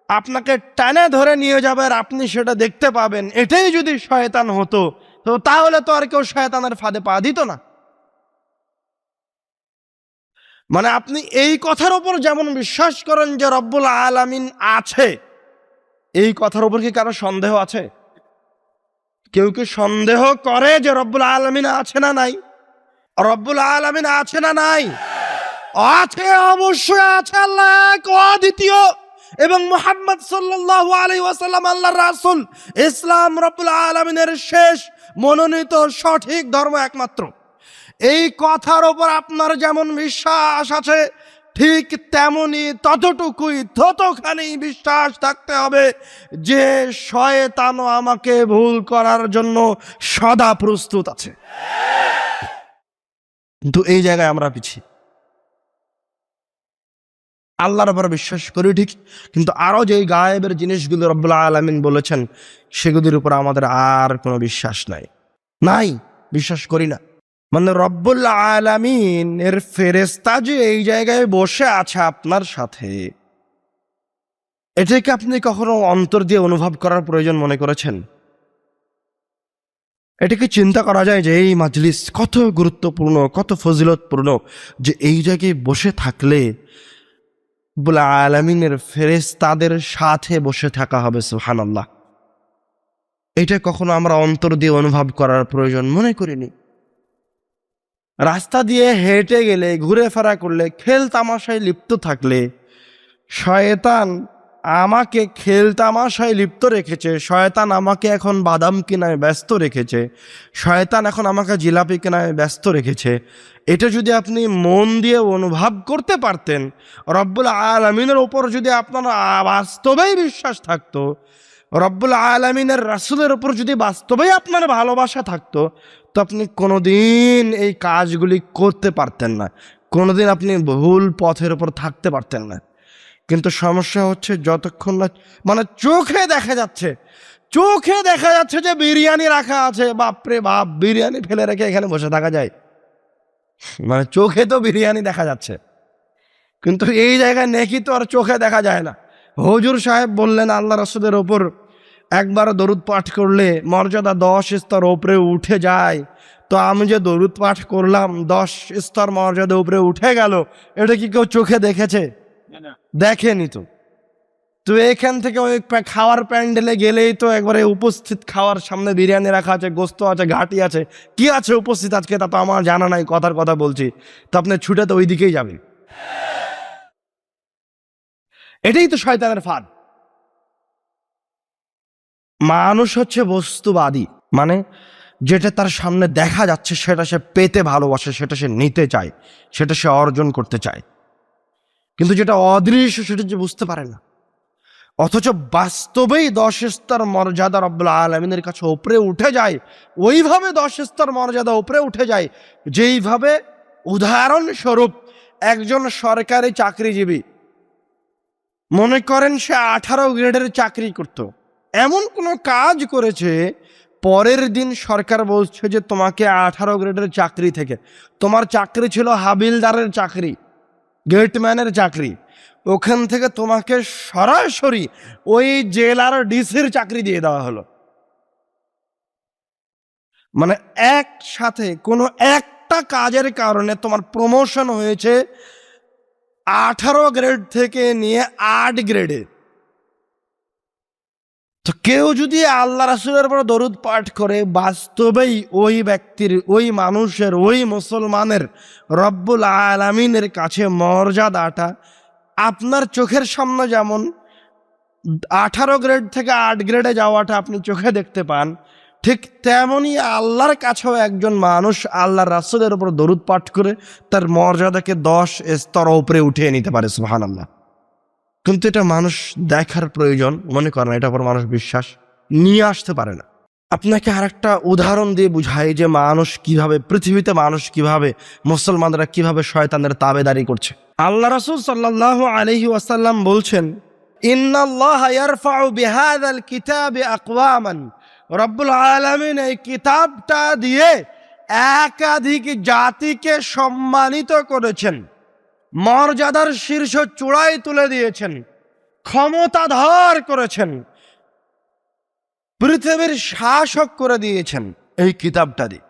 আপনাকে টানে ধরে নিয়ে যাবে আর আপনি সেটা দেখতে পাবেন। এটাই যদি শয়তান হতো তো তাহলে তো আর কেউ শয়তানের ফাঁদে পা দিত না। মানে আপনি এই কথার উপর যেমন বিশ্বাস করেন যে রব্বুল আলামিন আছে, এই কথার উপর কি কারো সন্দেহ আছে? কেউ কি সন্দেহ করে যে রব্বুল আলামিন আছে না নাই? রব্বুল আলামিন আছে না নাই? আছে, অবশ্যই আছে। আল্লাহ এক, অদ্বিতীয়, এবং মুহাম্মদ সাল্লাল্লাহু আলাইহি ওয়াসাল্লাম আল্লাহর রাসূল, ইসলাম রব্বুল আলামিনের শেষ মনোনীত সঠিক ধর্ম একমাত্র। এই কথার উপর আপনার যেমন বিশ্বাস আছে, ঠিক তেমনি ততখানি বিশ্বাস থাকতে হবে যে শয়তানও আমাকে ভুল করার জন্য সদা প্রস্তুত আছে। কিন্তু এই জায়গায় আমরা পিছিয়ে। আল্লাহর উপর বিশ্বাস করি ঠিক, কিন্তু আরো যে গায়েবের জিনিসগুলো রব্বুল আলামিন বলেছেন সেগুলির উপর আমাদের আর কোনো বিশ্বাস নাই, বিশ্বাস করি না। মানে রব্বুল আলামিন এর ফেরেশতা যে এই জায়গায় বসে আছে আপনার সাথে, এটাকে আপনি কখনো অন্তর দিয়ে অনুভব করার প্রয়োজন মনে করেছেন? এটাকে চিন্তা করা যায় যে এই মাজলিস কত গুরুত্বপূর্ণ, কত ফজিলতপূর্ণ, যে এই জায়গায় বসে থাকলে রব্বুল আলামিনের ফেরেশতাদের সাথে বসে থাকা হবে। সুবহানাল্লাহ। এটা কখনো আমরা অন্তর দিয়ে অনুভব করার প্রয়োজন মনে করিনি। রাস্তা দিয়ে হেঁটে গেলে, ঘুরে ফেরা করলে, খেল তামাশায় লিপ্ত থাকলে শয়তান আমাকে খেল তামাশায় লিপ্ত রেখেছে, শয়তান আমাকে এখন বাদাম কেনায় ব্যস্ত রেখেছে, শয়তান এখন আমাকে জিলাপি কেনায় ব্যস্ত রেখেছে, এটা যদি আপনি মন দিয়ে অনুভব করতে পারতেন, রব্বুল আলামিনের ওপর যদি আপনার বাস্তবেই বিশ্বাস থাকতো, রব্বুল আলামিনের রাসূলের ওপর যদি বাস্তবেই আপনার ভালোবাসা থাকতো, তো আপনি কোনোদিন এই কাজগুলি করতে পারতেন না, কোনোদিন আপনি ভুল পথের ওপর থাকতে পারতেন না। কিন্তু সমস্যা হচ্ছে যতক্ষণ না মানে চোখে দেখা যাচ্ছে যে বিরিয়ানি রাখা আছে, বাপরে বাপ, বিরিয়ানি ফেলে রেখে এখানে বসে থাকা যায়? মানে চোখে তো বিরিয়ানি দেখা যাচ্ছে, কিন্তু এই জায়গায় নেকি তো আর চোখে দেখা যায় না। হুজুর সাহেব বললেন আল্লাহ রাসূলের ওপর একবার দরুদ পাঠ করলে মর্যাদা 10 স্তর উপরে উঠে যায়। তো আমি যে দরুদ পাঠ করলাম 10 স্তর মর্যাদা উপরে উঠে গেল, এটা কি কেউ চোখে দেখেছে? দেখেনি। তো এখান থেকে ওই খাওয়ার প্যান্ডেলে গেলেই তো একবারে উপস্থিত, খাওয়ার সামনে বিরিয়ানি রাখা আছে, গোস্ত আছে, ঘাটি আছে, কি আছে উপস্থিত আজকে তা তো আমার জানা নাই, কথার কথা বলছি, তো আপনি ছুটে তো ওই দিকেই যাবেন। এটাই তো শয়তানের ফাঁদ। মানুষ হচ্ছে বস্তুবাদী, মানে যেটা তার সামনে দেখা যাচ্ছে সেটা সে পেতে ভালোবাসে, সেটা সে নিতে চায়, সেটা সে অর্জন করতে চায়। কিন্তু যেটা অদৃশ্য সেটা যে বুঝতে পারে না। অথচ বাস্তবেই 10 স্তর মর্যাদা রব্বুল আলামিনের কাছে উপরে উঠে যায়, ওইভাবে 10 স্তর মর্যাদা উপরে উঠে যায় যেইভাবে উদাহরণস্বরূপ একজন সরকারি চাকরিজীবী, মনে করেন সে 18 গ্রেডের চাকরি করত, এমন কোনো কাজ করেছে পরের দিন সরকার বলছে যে তোমাকে 18 গ্রেডের চাকরি থেকে, তোমার চাকরি ছিল হাবিলদারের চাকরি, গেটম্যানের চাকরি, ওখান থেকে তোমাকে সরাসরি ওই জেলার ডিসির চাকরি দিয়ে দেওয়া হলো। মানে একসাথে কোনো একটা কাজের কারণে তোমার প্রমোশন হয়েছে 18 গ্রেড থেকে নিয়ে 8 গ্রেডে। তো কেউ যদি আল্লাহ রাসূলের উপর দরুদ পাঠ করে, বাস্তবেই ওই ব্যক্তির, ওই মানুষের, ওই মুসলমানের রব্বুল আলামিনের কাছে মর্যাদাটা আপনার চোখের সামনে যেমন 18 গ্রেড থেকে 8 গ্রেডে যাওয়াটা আপনি চোখে দেখতে পান, ঠিক তেমনি আল্লাহর কাছেও একজন মানুষ আল্লাহর রাসূলের উপর দরুদ পাঠ করে তার মর্যাদাকে 10 স্তর উপরে উঠিয়ে নিতে পারে। সুবহানাল্লাহ। কিন্তু এটা মানুষ দেখার প্রয়োজন মনে করে না, এটার উপর মানুষ বিশ্বাস নিয়ে আসতে পারে না। আপনাকে আরেকটা উদাহরণ দিয়ে বুঝাই যে মানুষ কিভাবে, পৃথিবীতে মানুষ কিভাবে, মুসলমানরা কিভাবে শয়তানের তাবেদারি করছে। আল্লাহ রাসূল সাল্লাল্লাহু আলাইহি ওয়াসাল্লাম বলছেন, ইন্নাল্লাহা ইয়ারফাউ বিহাযাল কিতাবি আকওয়ামান, রব্বুল আলামিন এই কিতাবটা দিয়ে একাধিক জাতিকে সম্মানিত করেছেন, মর্যাদার শীর্ষ চূড়ায় তুলে দিয়েছেন, ক্ষমতাধর করেছেন, পৃথিবীর শাসক করে দিয়েছেন এই কিতাবটা দিয়ে,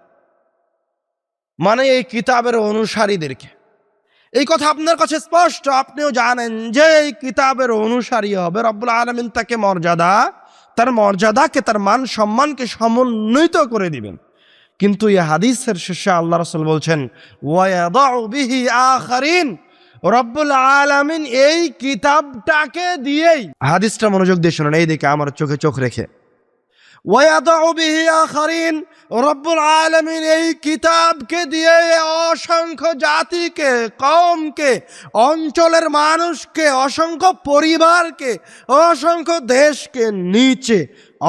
মানে এই কিতাবের অনুসারীদেরকে। এই কথা আপনার কাছে স্পষ্ট, আপনিও জানেন যে এই কিতাবের অনুসারী হবে রব্বুল আলামিন তাকে মর্যাদা, তার মর্যাদাকে, তার মান সম্মানকে সমুন্নত করে দিবেন। কিন্তু এই হাদিসের শেষে আল্লাহ রাসূল বলছেন, ওয়ায়াদাউ বিহি আখারিন, রব্বুল আলামিন এই কিতাবটাকে দিয়েই, হাদিসটা মনোযোগ দিয়ে শুনুন, এই দিকে আমার চোখে চোখ রেখে, ওয়ায়াদাউ বিহি আখারিন, রব্বুল আলামিন এই কিতাবকে দিয়ে অসংখ্য জাতিকে, কওমকে, অঞ্চলের মানুষকে, অসংখ্য পরিবারকে, অসংখ্য দেশকে নিচে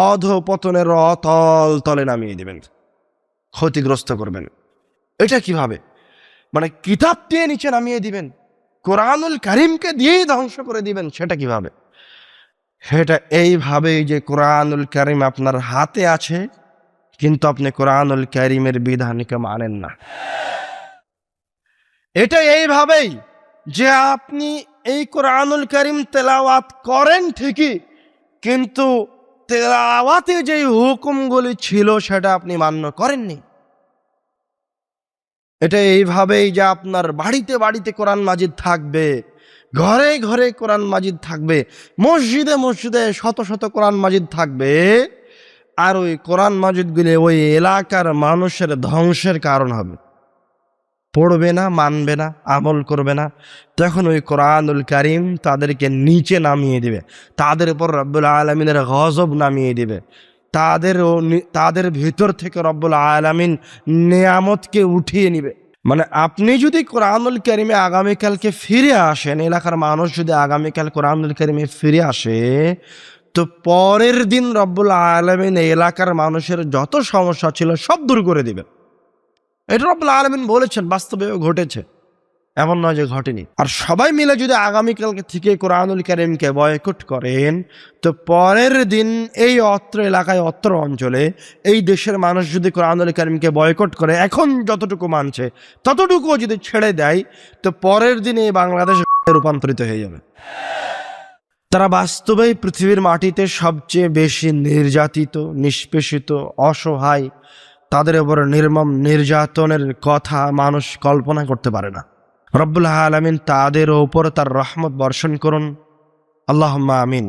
অধঃপতনের অতল তলে নামিয়ে দেবেন, ক্ষতিগ্রস্ত করবেন। এটা কিভাবে? মানে কিতাব দিয়ে নিচে নামিয়ে দিবেন, কোরআনুল কারীমকে দিয়েই ধ্বংস করে দিবেন, সেটা কিভাবে? সেটা এইভাবেই যে কোরআনুল কারীম আপনার হাতে আছে, কিন্তু আপনি কোরআনুল কারীমের বিধানকে মানেন না। এটা এইভাবেই যে আপনি এই কোরআনুল কারীম তেলাওয়াত করেন ঠিকই, কিন্তু তেলাওয়াতে যে হুকুমগুলি ছিল সেটা আপনি মান্য করেননি। এটা এইভাবেই যে আপনার বাড়িতে বাড়িতে কোরআন মাজিদ থাকবে, ঘরে ঘরে কোরআন মাজিদ থাকবে, মসজিদে মসজিদে শত শত কোরআন মাজিদ থাকবে, আর ওই কোরআন মাজিদগুলি ওই এলাকার মানুষের ধ্বংসের কারণ হবে। পড়বে না, মানবে না, আমল করবে না, তখন ওই কোরআনুল কারীম তাদেরকে নিচে নামিয়ে দিবে, তাদের উপর রব্বুল আলামিনের গজব নামিয়ে দিবে, তাদের ভিতর থেকে রব্বুল আলামিন নেয়ামতকে উঠিয়ে নিবে। মানে আপনি যদি কোরআনুল কারীমে আগামীকালকে ফিরে আসেন, এলাকার মানুষ যদি আগামীকাল কোরআনুল কারীমে ফিরে আসে, তো পরের দিন রব্বুল আলামিন এলাকার মানুষের যত সমস্যা ছিল সব দূর করে দিবে। এটা রব্বুল আলামিন বলেছেন, বাস্তবে ঘটেছে, এমন নয় যে ঘটেনি। আর সবাই মিলে যদি আগামীকালকে থেকে কোরআনুল কারীমকে বয়কট করেন, তো পরের দিন এই অত্র এলাকায়, অত্র অঞ্চলে, এই দেশের মানুষ যদি কোরআনুল কারীমকে বয়কট করে, এখন যতটুকু মানছে ততটুকুও যদি ছেড়ে দেয়, তো পরের দিন এই বাংলাদেশ রূপান্তরিত হয়ে যাবে। তারা বাস্তবেই পৃথিবীর মাটিতে সবচেয়ে বেশি নির্যাতিত, নিষ্পেষিত, অসহায়, তাদের উপর নির্মম নির্যাতনের কথা মানুষ কল্পনা করতে পারে না। রব্বুল আলামিন তাদের ওপর তার রহমত বর্ষণ করুন, আল্লাহুম্মা আমিন।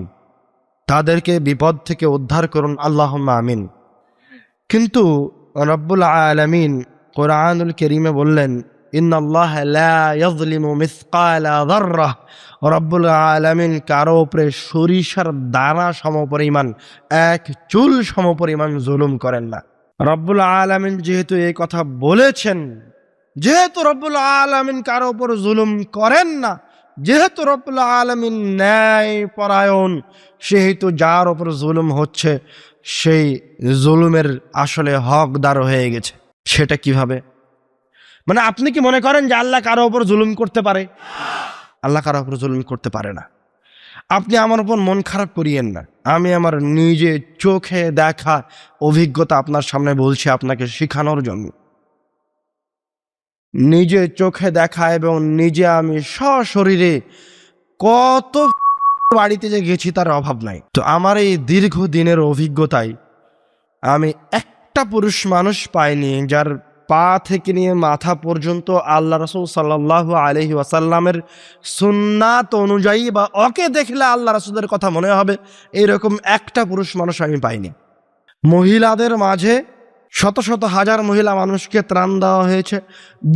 তাদেরকে বিপদ থেকে উদ্ধার করুন, আল্লাহুম্মা আমিন। কিন্তু রব্বুল আলামিন কোরআনুল কারীমে বললেন, ইন্নাল্লাহা লা ইয়াযলিমু মিসকালা যাররাহ। রব্বুল আলামিন কারো উপরে সরিষার দানা সমপরিমাণ, এক চুল সমপরিমাণ জুলুম করেন না। রব্বুল আলামিন যেহেতু এই কথা বলেছেন, যেহেতু রব্বুল আলামিন কারো উপর জুলুম করেন না, যেহেতু রব্বুল আলামিন ন্যায় পরায়ণ, সেহেতু যার উপর জুলুম হচ্ছে সেই জুলুমের আসলে হকদার হয়ে গেছে। সেটা কিভাবে? মানে আপনি কি মনে করেন যে আল্লাহ কারো উপর জুলুম করতে পারে? আল্লাহ কারো উপর জুলুম করতে পারে না। আপনি আমার উপর মন খারাপ করিয়েন না। আমি আমার নিজে চোখে দেখা অভিজ্ঞতা আপনার সামনে বলছি, আপনাকে শেখানোর জন্য। নিজে চোখে দেখা এবং নিজে আমি সশরীরে কত বাড়িতে যে গেছি তার অভাব নাই। তো আমার এই দীর্ঘদিনের অভিজ্ঞতায় আমি একটা পুরুষ মানুষ পাইনি যার পা থেকে নিয়ে মাথা পর্যন্ত আল্লাহ রাসূল সাল্লাল্লাহু আলাইহি ওয়াসাল্লামের সুন্নাত অনুযায়ী বা ওকে দেখলে আল্লাহ রাসূলের কথা মনে হবে, এরকম একটা পুরুষ মানুষ আমি পাইনি। মহিলাদের মাঝে শত শত হাজার মহিলা মানুষকে ত্রাণ দেওয়া হয়েছে,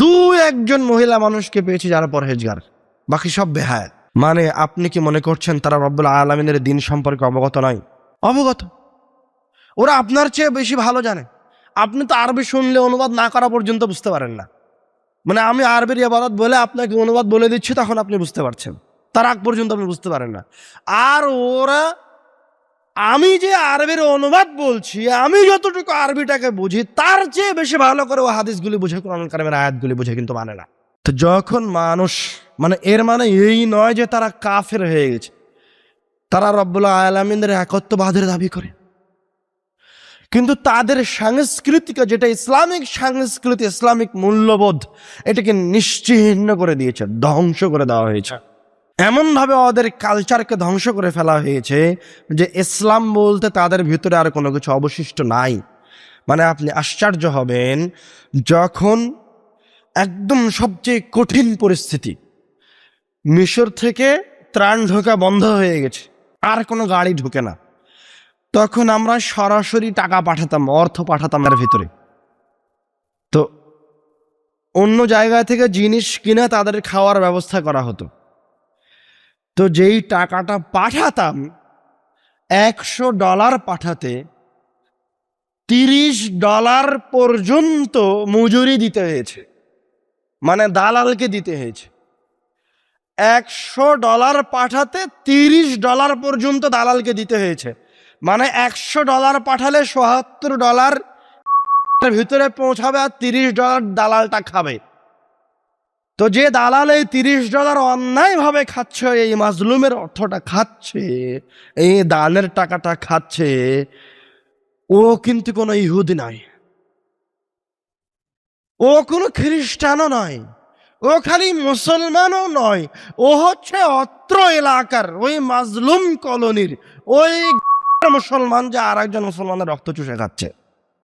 দু একজন মহিলা মানুষকে পেয়েছি যারা পরহেজগার, বাকি সব বেহায়া। মানে আপনি কি মনে করছেন তারা রব্বুল আলামিনের দ্বীন সম্পর্কে অবগত নয়? অবগত। ওরা আপনার চেয়ে বেশি ভালো জানে। আপনি তো আরবি শুনলে অনুবাদ না করা পর্যন্ত বুঝতে পারেন না। মানে আমি আরবির ইবারত বলে আপনাকে অনুবাদ বলে দিচ্ছি, তখন আপনি বুঝতে পারছেন, তার আগ পর্যন্ত আপনি বুঝতে পারেন না। আর ওরা, আমি যে আরবির অনুবাদ বলছি, আমি যতটুকু আরবিটাকে বুঝি তার চেয়ে বেশি ভালো করে ও হাদিসগুলি বুঝে, কোরআন কারীমের আয়াতগুলি বুঝে, কিন্তু মানে না। তো যখন মানুষ, মানে এর মানে এই নয় যে তারা কাফের হয়ে গেছে, তারা রব্বুল আলামিনের একত্ববাদের দাবি করে, কিন্তু তাদের সাংস্কৃতিক, যেটা ইসলামিক সংস্কৃতি, ইসলামিক মূল্যবোধ, এটাকে নিশ্চিহ্ন করে দিয়েছে, ধ্বংস করে দেওয়া হয়েছে। এমনভাবে ওদের কালচারকে ধ্বংস করে ফেলা হয়েছে যে ইসলাম বলতে তাদের ভিতরে আর কোনো কিছু অবশিষ্ট নাই। মানে আপনি আশ্চর্য হবেন, যখন একদম সবচেয়ে কঠিন পরিস্থিতি, মিশর থেকে ত্রাণ ঢোকা বন্ধ হয়ে গেছে, আর কোনো গাড়ি ঢুকে না, তখন আমরা সরাসরি টাকা পাঠাতাম, অর্থ পাঠাতাম এর ভিতরে। তো অন্য জায়গা থেকে জিনিস কিনে তাদের খাওয়ার ব্যবস্থা করা হতো। তো যেই টাকাটা পাঠাতাম, $100 পাঠাতে $30 পর্যন্ত মজুরি দিতে হয়েছে, মানে দালালকে দিতে হয়েছে। $100 পাঠাতে $30 পর্যন্ত দালালকে দিতে হয়েছে। মানে $100 পাঠালে $77 ভিতরে পৌঁছাবে, আর $30 দালালটা খাবে। তো যে দালাল এই $30 অন্যায়ভাবে খাচ্ছে, এই মাজলুমের অর্থটা খাচ্ছে, এই দানের টাকাটা খাচ্ছে, ও কিন্তু কোনো ইহুদি নয়, ও কোনো খ্রিস্টানও নয়, ও খালি মুসলমানও নয়, ও হচ্ছে অত্র এলাকার ওই মাজলুম কলোনির ওই মুসলমান, যে আর একজন মুসলমানের রক্ত চুষে খাচ্ছে।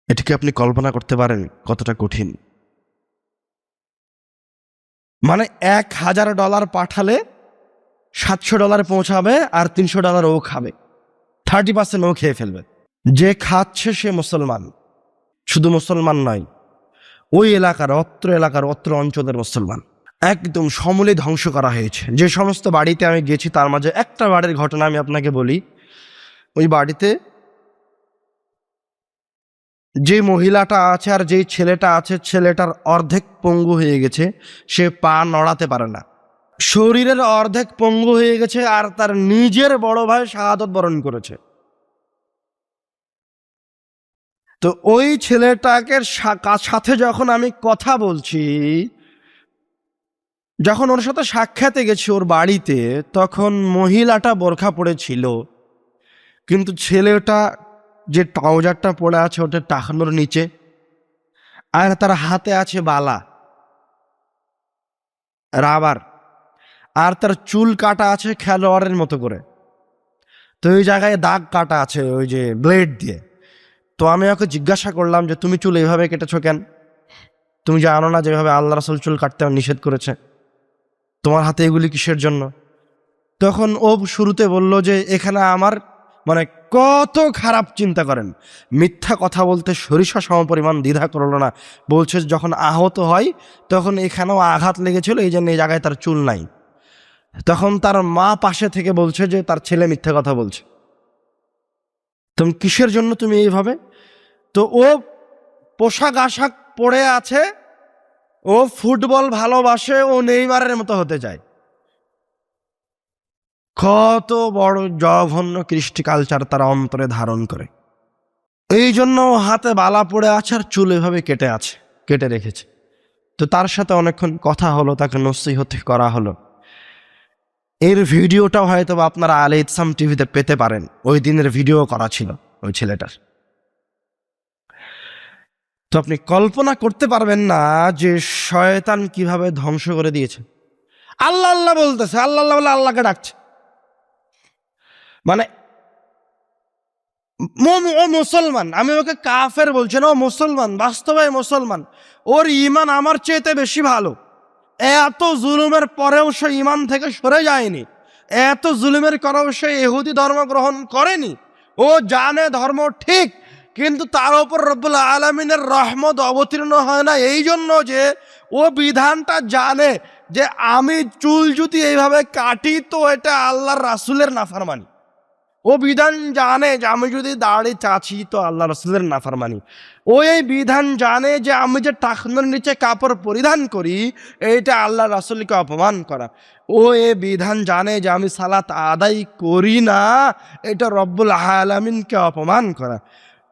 এটাকে আপনি কল্পনা করতে পারেন কতটা কঠিন? মানে $1000 পাঠালে $700 পৌঁছাবে, আর $300 ও খাবে, 30% ও খেয়ে ফেলবে। যে খাচ্ছে সে মুসলমান, শুধু মুসলমান নয়, ওই এলাকার অত্র অঞ্চলের মুসলমান একদম সমূলে ধ্বংস করা হয়েছে। যে সমস্ত বাড়িতে আমি গেছি তার মাঝে একটা বাড়ির ঘটনা আমি আপনাকে বলি। ওই বাড়িতে যে মহিলাটা আছে আর যেই ছেলেটা আছে, ছেলেটার অর্ধেক পঙ্গু হয়ে গেছে, সে পা নড়াতে পারে না, শরীরের অর্ধেক পঙ্গু হয়ে গেছে, আর তার নিজের বড় ভাই শাহাদত বরণ করেছে। তো ওই ছেলেটাকে সাথে যখন আমি কথা বলছি, যখন ওর সাথে সাক্ষাতে গেছি ওর বাড়িতে, তখন মহিলাটা বোরখা পড়েছিল, কিন্তু ছেলেটা যে ট্রাউজারটা পড়ে আছে ওটা টাকানোর নিচে, আর তার হাতে আছে বালা রাবার, আর তার চুল কাটা আছে খেলোয়াড়ের মতো করে। তো ওই জায়গায় দাগ কাটা আছে ওই যে ব্লেড দিয়ে। তো আমি ওকে জিজ্ঞাসা করলাম যে তুমি চুল এইভাবে কেটেছো কেন? তুমি জানো না যেভাবে আল্লাহ রাসূল চুল কাটতে নিষেধ করেছে? তোমার হাতে এগুলি কিসের জন্য? তখন ও শুরুতে বলল যে এখানে আমার মানে কত খারাপ, চিন্তা করেন, মিথ্যা কথা বলতে সরিষা সমপরিমাণ দ্বিধা করলো না। বলছে যখন আহত হয় তখন এখানেও আঘাত লেগেছিল, এই জন্য এই জায়গায় তার চুল নাই। তখন তার মা পাশে থেকে বলছে যে তার ছেলে মিথ্যা কথা বলছে, তুমি কিসের জন্য তুমি এইভাবে? তো ও পোশাক আশাক পরে আছে, ও ফুটবল ভালোবাসে, ও নেইমারের মতো হতে চায়। কত বড় জঘন্য কৃষ্টি কালচার তারা অন্তরে ধারণ করে। এই জন্য হাতে বালা পড়ে আছে আর চুল এভাবে কেটে রেখেছে। তো তার সাথে অনেকক্ষণ কথা হলো, তাকে নসিহত করা হলো। এর ভিডিওটাও হয়তো আপনারা আলে ইসলাম টিভিতে পেতে পারেন, ওই দিনের ভিডিও করা ছিল ওই ছেলেটার। তো আপনি কল্পনা করতে পারবেন না যে শয়তান কিভাবে ধ্বংস করে দিয়েছে। আল্লাহ আল্লাহ বলতেছে, আল্লাহ আল্লাহ বলে আল্লাহকে ডাকছে, মানে ও মুসলমান, আমি ওকে কাফের বলছি না, ও মুসলমান, বাস্তবে মুসলমান। ওর ঈমান আমার চেয়েতে বেশি ভালো। এত জুলুমের পরেও সে ঈমান থেকে সরে যায়নি, এত জুলুমের পরেও সে ইহুদি ধর্ম গ্রহণ করেনি। ও জানে ধর্ম ঠিক, কিন্তু তার উপর রব্বুল আলামিনের রহমত অবতীর্ণ হয় না, এই জন্য যে ও বিধানটা জানে যে আমি চুল যদি এইভাবে কাটি তো এটা আল্লাহর রাসূলের নাফরমানি। ও বিধান জানে যে আমি যদি দাড়ি চাচ্ছি তো আল্লাহ রাসূলের নাফরমানি। ও এই বিধান জানে যে আমি যে টাকনোর নিচে কাপড় পরিধান করি এইটা আল্লাহ রাসূলকে অপমান করা। ও এই বিধান জানে যে আমি সালাত আদায় করি না, এটা রব্বুল আলামিনকে অপমান করা।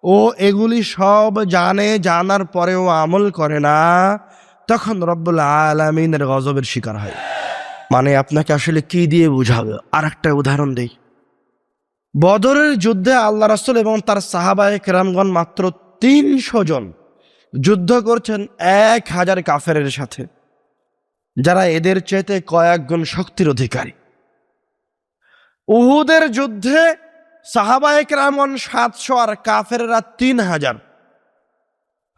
ও এগুলি সব জানে, জানার পরেও আমল করে না, তখন রব্বুল আলামিনের গজবের শিকার হয়। মানে আপনাকে আসলে কি দিয়ে বুঝাবে? আর একটা উদাহরণ দেই। বদরের যুদ্ধে আল্লাহ রাসূল এবং তার সাহাবায়ে কেরামগণ মাত্র ৩০০ জন যুদ্ধ করছেন ১,০০০ কাফেরের সাথে, যারা এদের চেয়ে কয়েক গুণ শক্তির অধিকারী। উহুদের যুদ্ধে সাহাবায়ে কেরামগণ ৭০০ আর কাফেররা ৩,০০০।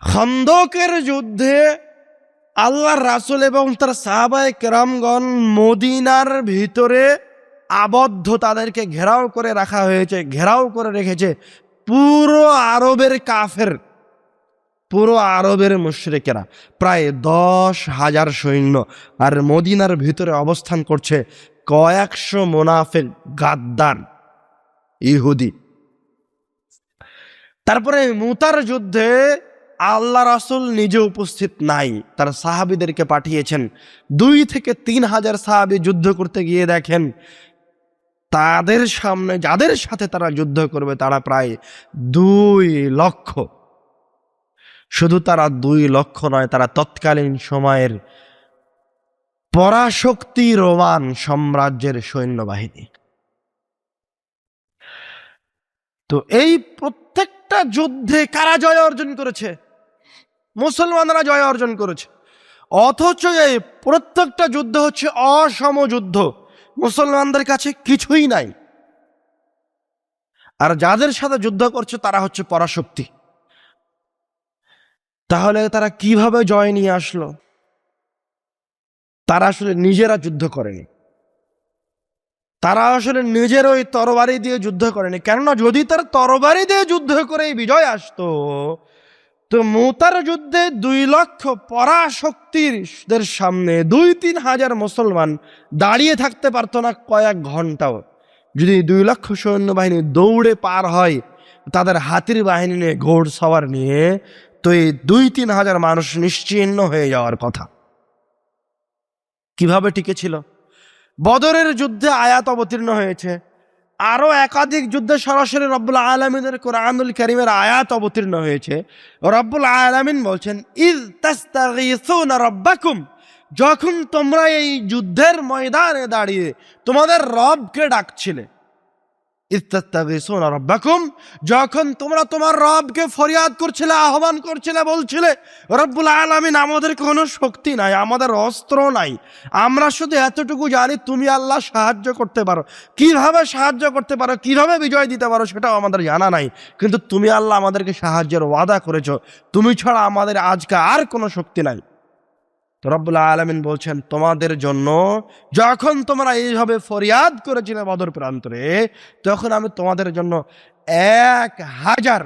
খন্দকের যুদ্ধে আল্লাহর রাসূল এবং তার সাহাবায়ে কেরামগণ মদিনার ভিতরে আবদ্ধ, তাদেরকে ঘেরাও করে রাখা হয়েছে, ঘেরাও করে রেখেছে পুরো আরবের কাফের, পুরো আরবের মুশরিকেরা, প্রায় ১০,০০০ সৈন্য। আর মদিনার ভিতরে অবস্থান করছে কয়েকশো মুনাফিক গাদ্দার ইহুদি। তারপরে মুতার যুদ্ধে আল্লাহ রাসূল নিজে উপস্থিত নাই, তার সাহাবীদেরকে পাঠিয়েছেন। ২ থেকে ৩,০০০ সাহাবী যুদ্ধ করতে গিয়ে দেখেন তাদের সামনে যাদের সাথে তারা যুদ্ধ করবে তারা প্রায় ২ লক্ষ। শুধু তারা ২ লক্ষ নয়, তারা তৎকালীন সময়ের পরাশক্তি রোমান সাম্রাজ্যের সৈন্যবাহিনী। তো এই প্রত্যেকটা যুদ্ধে কারা জয় অর্জন করেছে? মুসলমানরা জয় অর্জন করেছে। অথচ এই প্রত্যেকটা যুদ্ধ হচ্ছে অসম যুদ্ধ, মুসলমানদের কাছে কিছুই নাই। আর যাদের সাথে যুদ্ধ করছে তারা হচ্ছে পরাশক্তি। তাহলে তারা কিভাবে জয় নিয়ে আসলো? তারা আসলে নিজেরা যুদ্ধ করেনি, তারা আসলে নিজের ওই তরবারি দিয়ে যুদ্ধ করেনি, কেননা যদি তার তরবারি দিয়ে যুদ্ধ করে বিজয় আসতো তো মুতার যুদ্ধে 2,00,000 পরাশক্তিদের সামনে 2-3 হাজার মুসলমান দাঁড়িয়ে থাকতে পারতো না কয়েক ঘন্টাও। যদি 2,00,000 সৈন্যবাহিনী দৌড়ে পার হয় তাদের হাতির বাহিনী নিয়ে, ঘোড় সওয়ার নিয়ে, তো এই 2-3 হাজার মানুষ নিশ্চিহ্ন হয়ে যাওয়ার কথা। কিভাবে টিকেছিল? বদরের যুদ্ধে আয়াত অবতীর্ণ হয়েছে, আরো একাধিক যুদ্ধে সরাসরি রব্বুল আলামিনের কোরআনুল কারীমের আয়াত অবতীর্ণ হয়েছে। রব্বুল আলামিন বলছেন, ইয তাস্তাগীসুনা রাব্বাকুম, যখন তোমরা এই যুদ্ধের ময়দানে দাঁড়িয়ে তোমাদের রবকে ডাকছিলে। ইয তাস্তাগীসুনা রাব্বাকুম, যখন তোমরা তোমার রবকে ফরিয়াদ করছিলে, আহ্বান করছিলে, বলছিলে রব্বুল আলামিন আমাদের কোনো শক্তি নাই, আমাদের অস্ত্র নাই, আমরা শুধু এতটুকু জানি তুমি আল্লাহ সাহায্য করতে পারো, কিভাবে সাহায্য করতে পারো, কিভাবে বিজয় দিতে পারো সেটাও আমাদের জানা নাই, কিন্তু তুমি আল্লাহ আমাদেরকে সাহায্যের ওয়াদা করেছো, তুমি ছাড়া আমাদের আজকে আর কোনো শক্তি নাই। তো রব্বুল আলামিন বলছেন, তোমাদের জন্য যখন তোমরা এইভাবে ফরিয়াদ করেছিলে বদর প্রান্তরে, তখন আমি তোমাদের জন্য 1,000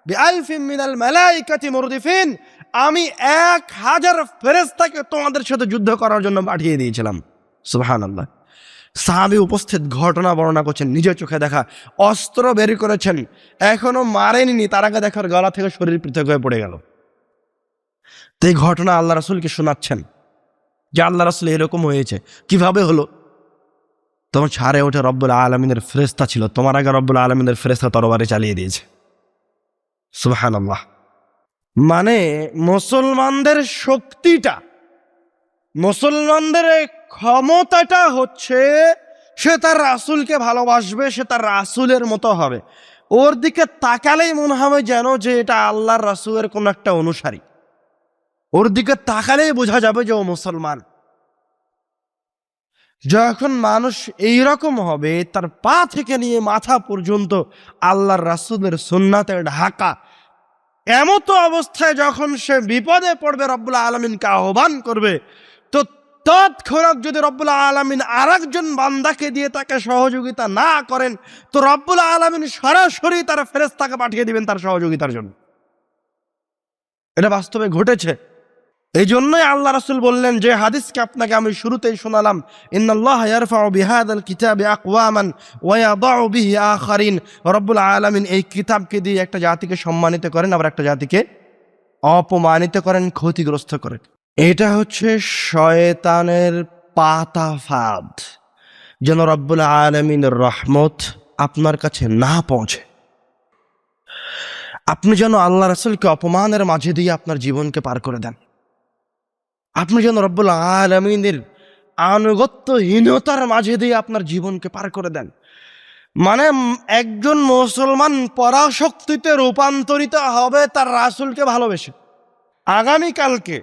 বিআলফিন মিনাল মালাইকাতি মুরদিফিন, আমি 1,000 ফেরেশতাকে তোমাদের সাথে যুদ্ধ করার জন্য পাঠিয়ে দিয়েছিলাম। সুবহানাল্লাহ। সাহাবী উপস্থিত ঘটনা বর্ণনা করছেন, নিজের চোখে দেখা, অস্ত্র বের করেছেন, এখনো মারেননি, তার আগে দেখার গলা থেকে শরীর পৃথক হয়ে পড়ে গেল। তো এই ঘটনা আল্লাহ রাসূলকে শোনাচ্ছেন যে আল্লাহ রাসূল এরকম হয়েছে, কিভাবে হলো? তখন ছাড়ে ওঠে রব্বুল আলামিনের ফেরেশতা ছিল, তোমার আগে রব্বুল আলামিনের ফেরেশতা তরবারি চালিয়ে দিয়েছে। সুবহানাল্লাহ। মানে মুসলমানদের শক্তিটা, মুসলমানদের ক্ষমতাটা হচ্ছে সে তার রাসূলকে ভালোবাসবে, সে তার রাসূলের মতো হবে, ওর দিকে তাকালেই মনে হবে যেন যে এটা আল্লাহর রাসূলের কোন একটা অনুসারী, ওর দিকে তাকালেই বোঝা যাবে যে ও মুসলমান। যখন মানুষ এইরকম হবে, তার পা থেকে নিয়ে মাথা পর্যন্ত আল্লাহর রাসূলের সুন্নাতে ঢাকা, এমত অবস্থায় যখন সে বিপদে পড়বে রব্বুল আলামিনকে আহ্বান করবে, তো তৎক্ষণাৎ যদি রব্বুল আলামিন আরেকজন বান্দাকে দিয়ে তাকে সহযোগিতা না করেন, তো রব্বুল আলামিন সরাসরি তার ফেরেশতাকে পাঠিয়ে দিবেন তার সহযোগিতার জন্য। এটা বাস্তবে ঘটেছে। এই জন্যই আল্লাহ রাসূল বললেন, যে হাদিসকে আপনাকে আমি শুরুতেই শোনালাম, ইন্নাল্লাহা ইয়ারফাউ বিহাদাল কিতাবি আকওয়ামান ওয়া ইয়াদাউ বিহি আখারিন, রব্বুল আলামিন এই কিতাবকে দিয়ে একটা জাতিকে সম্মানিত করেন, আবার একটা জাতিকে অপমানিত করেন, ক্ষতিগ্রস্ত করেন। এটা হচ্ছে শয়তানের পাতা ফাঁদ, যেন রব্বুল আলামিনের রহমত আপনার কাছে না পৌঁছে। আপনি যেন আল্লাহ রাসূলকে অপমানের মাঝে দিয়ে আপনার জীবনকে পার করে দেন, আপনি যেন রব্বুল আলামিনের আনুগত্যহীনতার মাঝে দিয়ে আপনার জীবনকে পার করে দেন। মানে একজন মুসলমান পরাশক্তিতে রূপান্তরিত হবে তার রাসূলকে ভালোবেসে। আগামীকালকে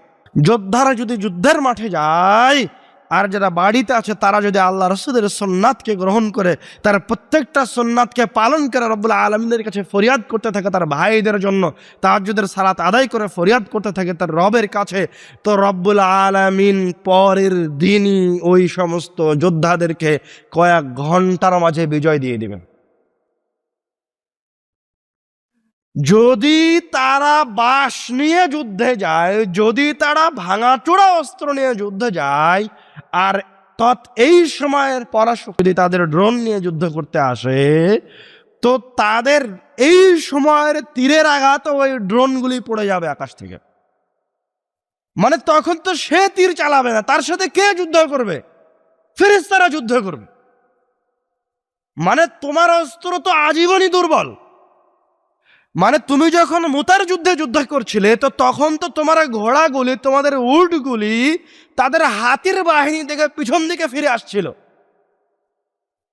যোদ্ধারা যদি যুদ্ধের মাঠে যায়, আর যারা বাড়িতে আছে তারা যদি আল্লাহ রাসূলের সুন্নাতকে গ্রহণ করে, তার প্রত্যেকটা সুন্নাতকে পালন করে রব্বুল আলামিনের কাছে ফরিয়াদ করতে থাকে, তার ভাইদের জন্য তাহাজ্জুদের সালাত আদায় করে ফরিয়াদ করতে থাকে তার রবের কাছে, তো রব্বুল আলামিন পরের দিনই ওই সমস্ত যোদ্ধাদেরকে কয়েক ঘন্টার মাঝে বিজয় দিয়ে দিবেন। যদি তারা বাঁশ নিয়ে যুদ্ধে যায়, যদি তারা ভাঙাচোরা অস্ত্র নিয়ে যুদ্ধে যায়, আর এই সময়ের পরাশক্তি যদি তাদের ড্রোন নিয়ে যুদ্ধ করতে আসে, তো তাদের এই সময়ের তীরের আঘাত ওই ড্রোনগুলি পড়ে যাবে আকাশ থেকে। মানে তখন তো সে তীর চালাবে না, তার সাথে কে যুদ্ধ করবে? ফেরেশতারা যুদ্ধ করবে। মানে তোমার অস্ত্র তো আজীবনই দুর্বল। মানে তুমি যখন মুতার যুদ্ধে যুদ্ধ করছিলে, তো তখন তো তোমার ঘোড়াগুলি, তোমাদের উটগুলি তাদের হাতির বাহিনী থেকে পিছন দিকে ফিরে আসছিল।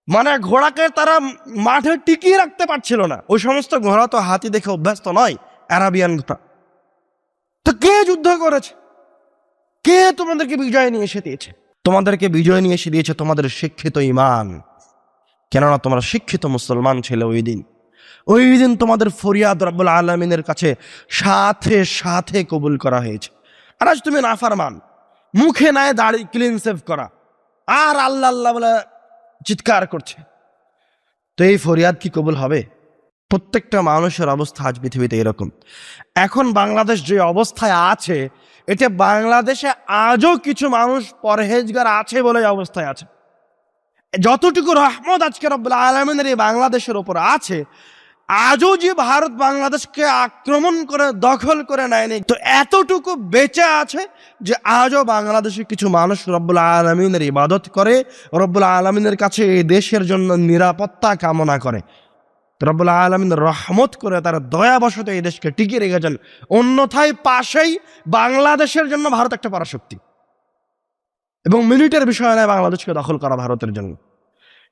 মানে ঘোড়াকে তারা মাঠে টিকিয়ে রাখতে পারছিল না। ওই সমস্ত ঘোড়া তো হাতি দেখে অভ্যস্ত নয়, আরাবিয়ান ঘোড়া। তো কে যুদ্ধ করেছে? কে তোমাদেরকে বিজয় নিয়ে এসে দিয়েছে? তোমাদেরকে বিজয় নিয়ে এসে দিয়েছে তোমাদের শিক্ষিত ঈমান। কেননা তোমরা শিক্ষিত মুসলমান ছিলে ওই দিন। ওই দিন তোমাদের ফরিয়াদ রব্বুল আলামিনের কাছে সাথে সাথে কবুল করা হয়েছে। আর আজ তুমি নাফরমান, মুখে নাই দাড়ি ক্লিন সেভ করা, আর আল্লাহ আল্লাহ বলে চিৎকার করছে। তো এই ফরিয়াদ কি কবুল হবে? প্রত্যেকটা মানুষের অবস্থা আজ পৃথিবীতে এরকম। এখন বাংলাদেশ যে অবস্থায় আছে, এটা বাংলাদেশে আজও কিছু মানুষ পরহেজগার আছে বলে এই অবস্থায় আছে। যতটুকু রহমত আজকে রব্বুল আলামিনের এই বাংলাদেশের ওপর আছে, আজও যে ভারত বাংলাদেশকে আক্রমণ করে দখল করে নেয়নি, তো এতটুকু বেঁচে আছে যে আজও বাংলাদেশে কিছু মানুষ রব্বুল আলামিনের ইবাদত করে, রব্বুল আলামিনের কাছে এই দেশের জন্য নিরাপত্তা কামনা করে। রব্বুল আলামিন রহমত করে তার দয়াবশত এই দেশকে টিকিয়ে রেখেছেন। অন্যথায় পাশেই বাংলাদেশের জন্য ভারত একটা পরাশক্তি, এবং মিনিটের বিষয় নয় বাংলাদেশকে দখল করা ভারতের জন্য।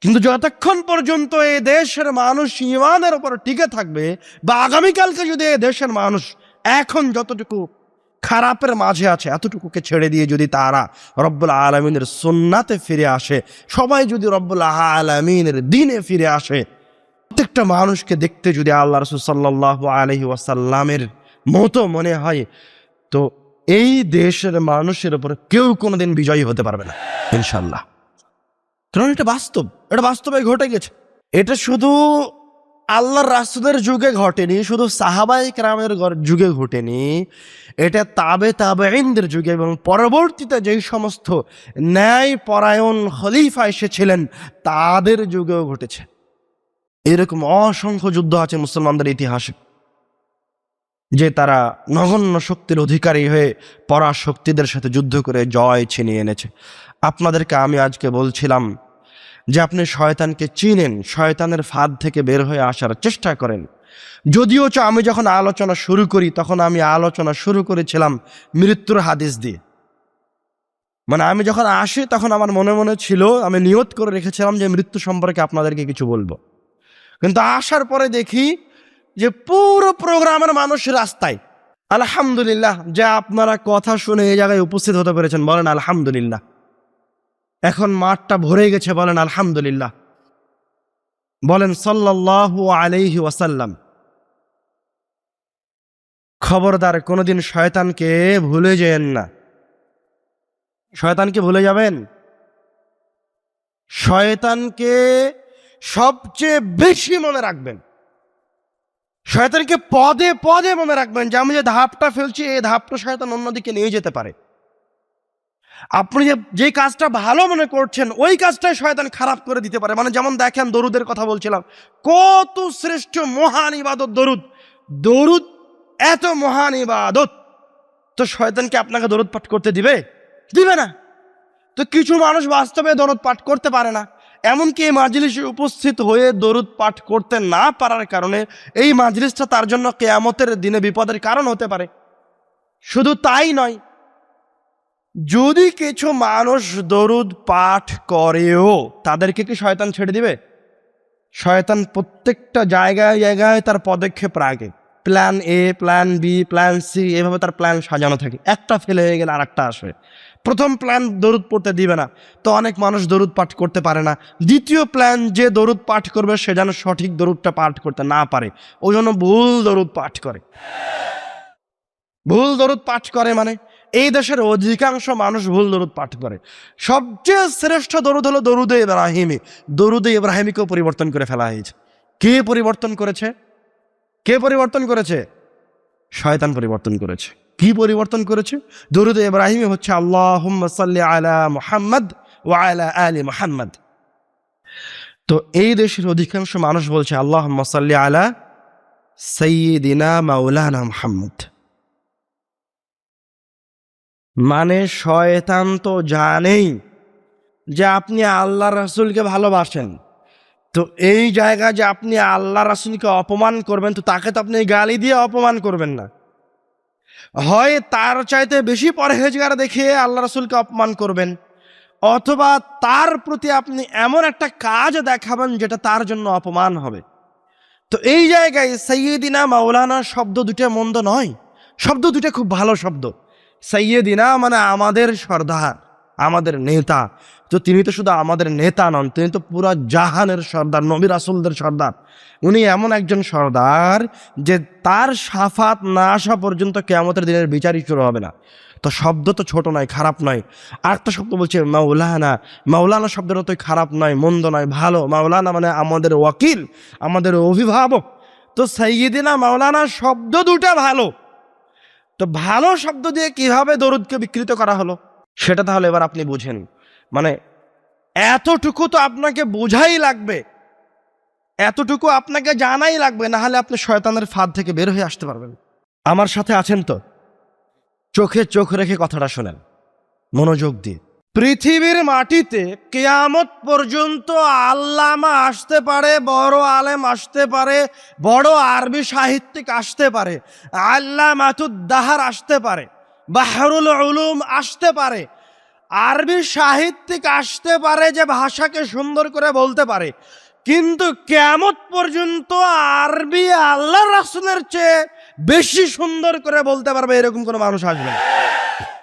কিন্তু যতক্ষণ পর্যন্ত এই দেশের মানুষ ঈমানের উপর টিকে থাকবে, বা আগামীকালকে যদি এই দেশের মানুষ এখন যতটুকু খারাপের মাঝে আছে এতটুকুকে ছেড়ে দিয়ে যদি তারা রব্বুল আলামিনের সুন্নাতে ফিরে আসে, সবাই যদি রব্বুল আলামিনের দ্বীনে ফিরে আসে, প্রত্যেকটা মানুষকে দেখতে যদি আল্লাহ রাসূল সাল্লাল্লাহু আলাইহি ওয়াসাল্লামের মতো মনে হয়, তো এই দেশের মানুষের উপর কেউ কোনোদিন বিজয়ী হতে পারবে না ইনশাআল্লাহ। কারণ এটা বাস্তব, এটা বাস্তবে ঘটে গেছে। এটা শুধু আল্লাহর রাসূলের যুগে ঘটেনি, শুধু সাহাবায়ে কেরামের যুগে ঘটেনি, এটা তাবেঈনদের যুগে এবং পরবর্তীতে যেই সমস্ত ন্যায় পরায়ণ খলিফা এসেছিলেন তাদের যুগেও ঘটেছে। এরকম অসংখ্য যুদ্ধ আছে মুসলমানদের ইতিহাসে, যে তারা নগণ্য শক্তির অধিকারী হয়ে পরাশক্তিদের সাথে যুদ্ধ করে জয় ছিনিয়ে এনেছে। আপনাদেরকে আমি আজকে বলছিলাম যে আপনি শয়তানকে চিনেন, শয়তানের ফাঁদ থেকে বের হয়ে আসার চেষ্টা করেন। যদিও আমি যখন আলোচনা শুরু করি তখন আমি আলোচনা শুরু করেছিলাম মৃত্যুর হাদিস দিয়ে। মানে আমি যখন আসি তখন আমার মনে মনে ছিল, আমি নিয়ত করে রেখেছিলাম যে মৃত্যু সম্পর্কে আপনাদেরকে কিছু বলবো। কিন্তু আসার পরে দেখি যে পুরো প্রোগ্রামের মানুষ রাস্তায়। আলহামদুলিল্লাহ যে আপনারা কথা শুনে এই জায়গায় উপস্থিত হতে পেরেছেন, বলেন আলহামদুলিল্লাহ। এখন মাঠটা ভরে গেছে, বলেন আলহামদুলিল্লাহ। বলেন সাল্লাল্লাহু আলাইহি ওয়াসাল্লাম। খবরদার কোনোদিন শয়তানকে ভুলে যেন না। শয়তানকে ভুলে যাবেন? শয়তানকে সবচেয়ে বেশি মনে রাখবেন। শয়তানকে পদে পদে মনে রাখবেন যে আমি যে ধাপটা ফেলছি এই ধাপটা শয়তান অন্যদিকে নিয়ে যেতে পারে। আপনি যে কাজটা ভালো মনে করছেন ওই কাজটাই শয়তান খারাপ করে দিতে পারে। মানে যেমন দেখেন, দরুদের কথা বলছিলাম, কত শ্রেষ্ঠ মহান ইবাদত দরুদ। দরুদ এত মহান ইবাদত, তো শয়তানকে আপনাকে দরুদ পাঠ করতে দিবে? দিবে না। তো কিছু মানুষ বাস্তবে দরুদ পাঠ করতে পারে না, এমনকি এই মাজলিসে উপস্থিত হয়ে দরুদ পাঠ করতে না পারার কারণে এই মাজলিসটা তার জন্য কিয়ামতের দিনে বিপদের কারণ হতে পারে। শুধু তাই নয়, যদি কিছু মানুষ দরুদ পাঠ করেও তাদেরকে কি শয়তান ছেড়ে দিবে? শয়তান প্রত্যেকটা জায়গায় জায়গায় তার পদক্ষেপ রাখে। Plan A, plan B, plan C, এভাবে তার প্ল্যান সাজানো থাকে। একটা ফেলে হয়ে গেলে আর একটা আসবে। প্রথম প্ল্যান দরুদ পড়তে দিবে না, তো অনেক মানুষ দরুদ পাঠ করতে পারে না। দ্বিতীয় প্ল্যান, যে দরুদ পাঠ করবে সে যেন সঠিক দরুদটা পাঠ করতে না পারে, ওই জন্য ভুল দরুদ পাঠ করে। ভুল দরুদ পাঠ করে মানে এই দেশের অধিকাংশ মানুষ ভুল দরুদ পাঠ করে। সবচেয়ে শ্রেষ্ঠ দরুদ হলো দরুদে ইব্রাহিমি। দরুদে ইব্রাহিমিকেও পরিবর্তন করে ফেলা হয়েছে। কে পরিবর্তন করেছে? কে পরিবর্তন করেছে? শয়তান পরিবর্তন করেছে। কি পরিবর্তন করেছে? দরুদে ইব্রাহিমি হচ্ছে আল্লাহুম্মা সাল্লি আলা মুহাম্মদ ওয়া আলা আলি মুহাম্মদ। তো এই দেশের অধিকাংশ মানুষ বলছে আল্লাহুম্মা সাল্লি আলা সাইয়্যিদিনা মাওলানা মুহাম্মদ। মানে শয়তান তো জানেই যে আপনি আল্লাহ রাসূলকে ভালোবাসেন, তো এই জায়গায় যে আপনি আল্লাহ রাসূলকে অপমান করবেন, তো তাকে তো আপনি গালি দিয়ে অপমান করবেন না। হয় তার চাইতে বেশি পরহেজগার দেখিয়ে আল্লাহ রাসূলকে অপমান করবেন, অথবা তার প্রতি আপনি এমন একটা কাজ দেখাবেন যেটা তার জন্য অপমান হবে। তো এই জায়গায় সাইয়্যিদিনা মাওলানা শব্দ দুটো মন্দ নয়, শব্দ দুটো খুব ভালো শব্দ। সাইয়্যিদিনা মানে আমাদের সর্দার, আমাদের নেতা। তো তিনি তো শুধু আমাদের নেতা নন, তিনি তো পুরো জাহানের সর্দার, নবী রাসূলদের সর্দার। উনি এমন একজন সর্দার যে তার শাফাত না আসা পর্যন্ত কিয়ামতের দিনের বিচারই শুরু হবে না। তো শব্দ তো ছোট নয়, খারাপ নয়। আরেকটা শব্দ বলছে মাওলানা, মাওলানা শব্দটা তো খারাপ নয়, মন্দ নয়, ভালো। মাওলানা মানে আমাদের ওয়াকিল, আমাদের অভিভাবক। তো সাইয়্যিদিনা মাওলানা শব্দ দুটা ভালো। তো ভালো শব্দ দিয়ে কিভাবে দরুদকে বিকৃত করা হলো সেটা তাহলে এবার আপনি বুঝেন। মানে এতটুকু তো আপনাকে বোঝাই লাগবে, এতটুকু আপনাকে জানাই লাগবে, না হলে আপনি শয়তানের ফাঁদ থেকে বের হয়ে আসতে পারবেন। আমার সাথে আছেন তো? চোখে চোখ রেখে কথাটা শোনেন মনোযোগ দিয়ে। পৃথিবীর মাটিতে কিয়ামত পর্যন্ত আল্লামা আসতে পারে, বড় আলেম আসতে পারে, বড় আরবি সাহিত্যিক আসতে পারে, আল্লামাতুদ দাহার আসতে পারে, বাহরুল উলুম আসতে পারে, আরবি সাহিত্যিক আসতে পারে যে ভাষাকে সুন্দর করে বলতে পারে, কিন্তু কিয়ামত পর্যন্ত আরবি আল্লাহ রাসূলের চেয়ে বেশি সুন্দর করে বলতে পারবে এরকম কোনো মানুষ আসবে না।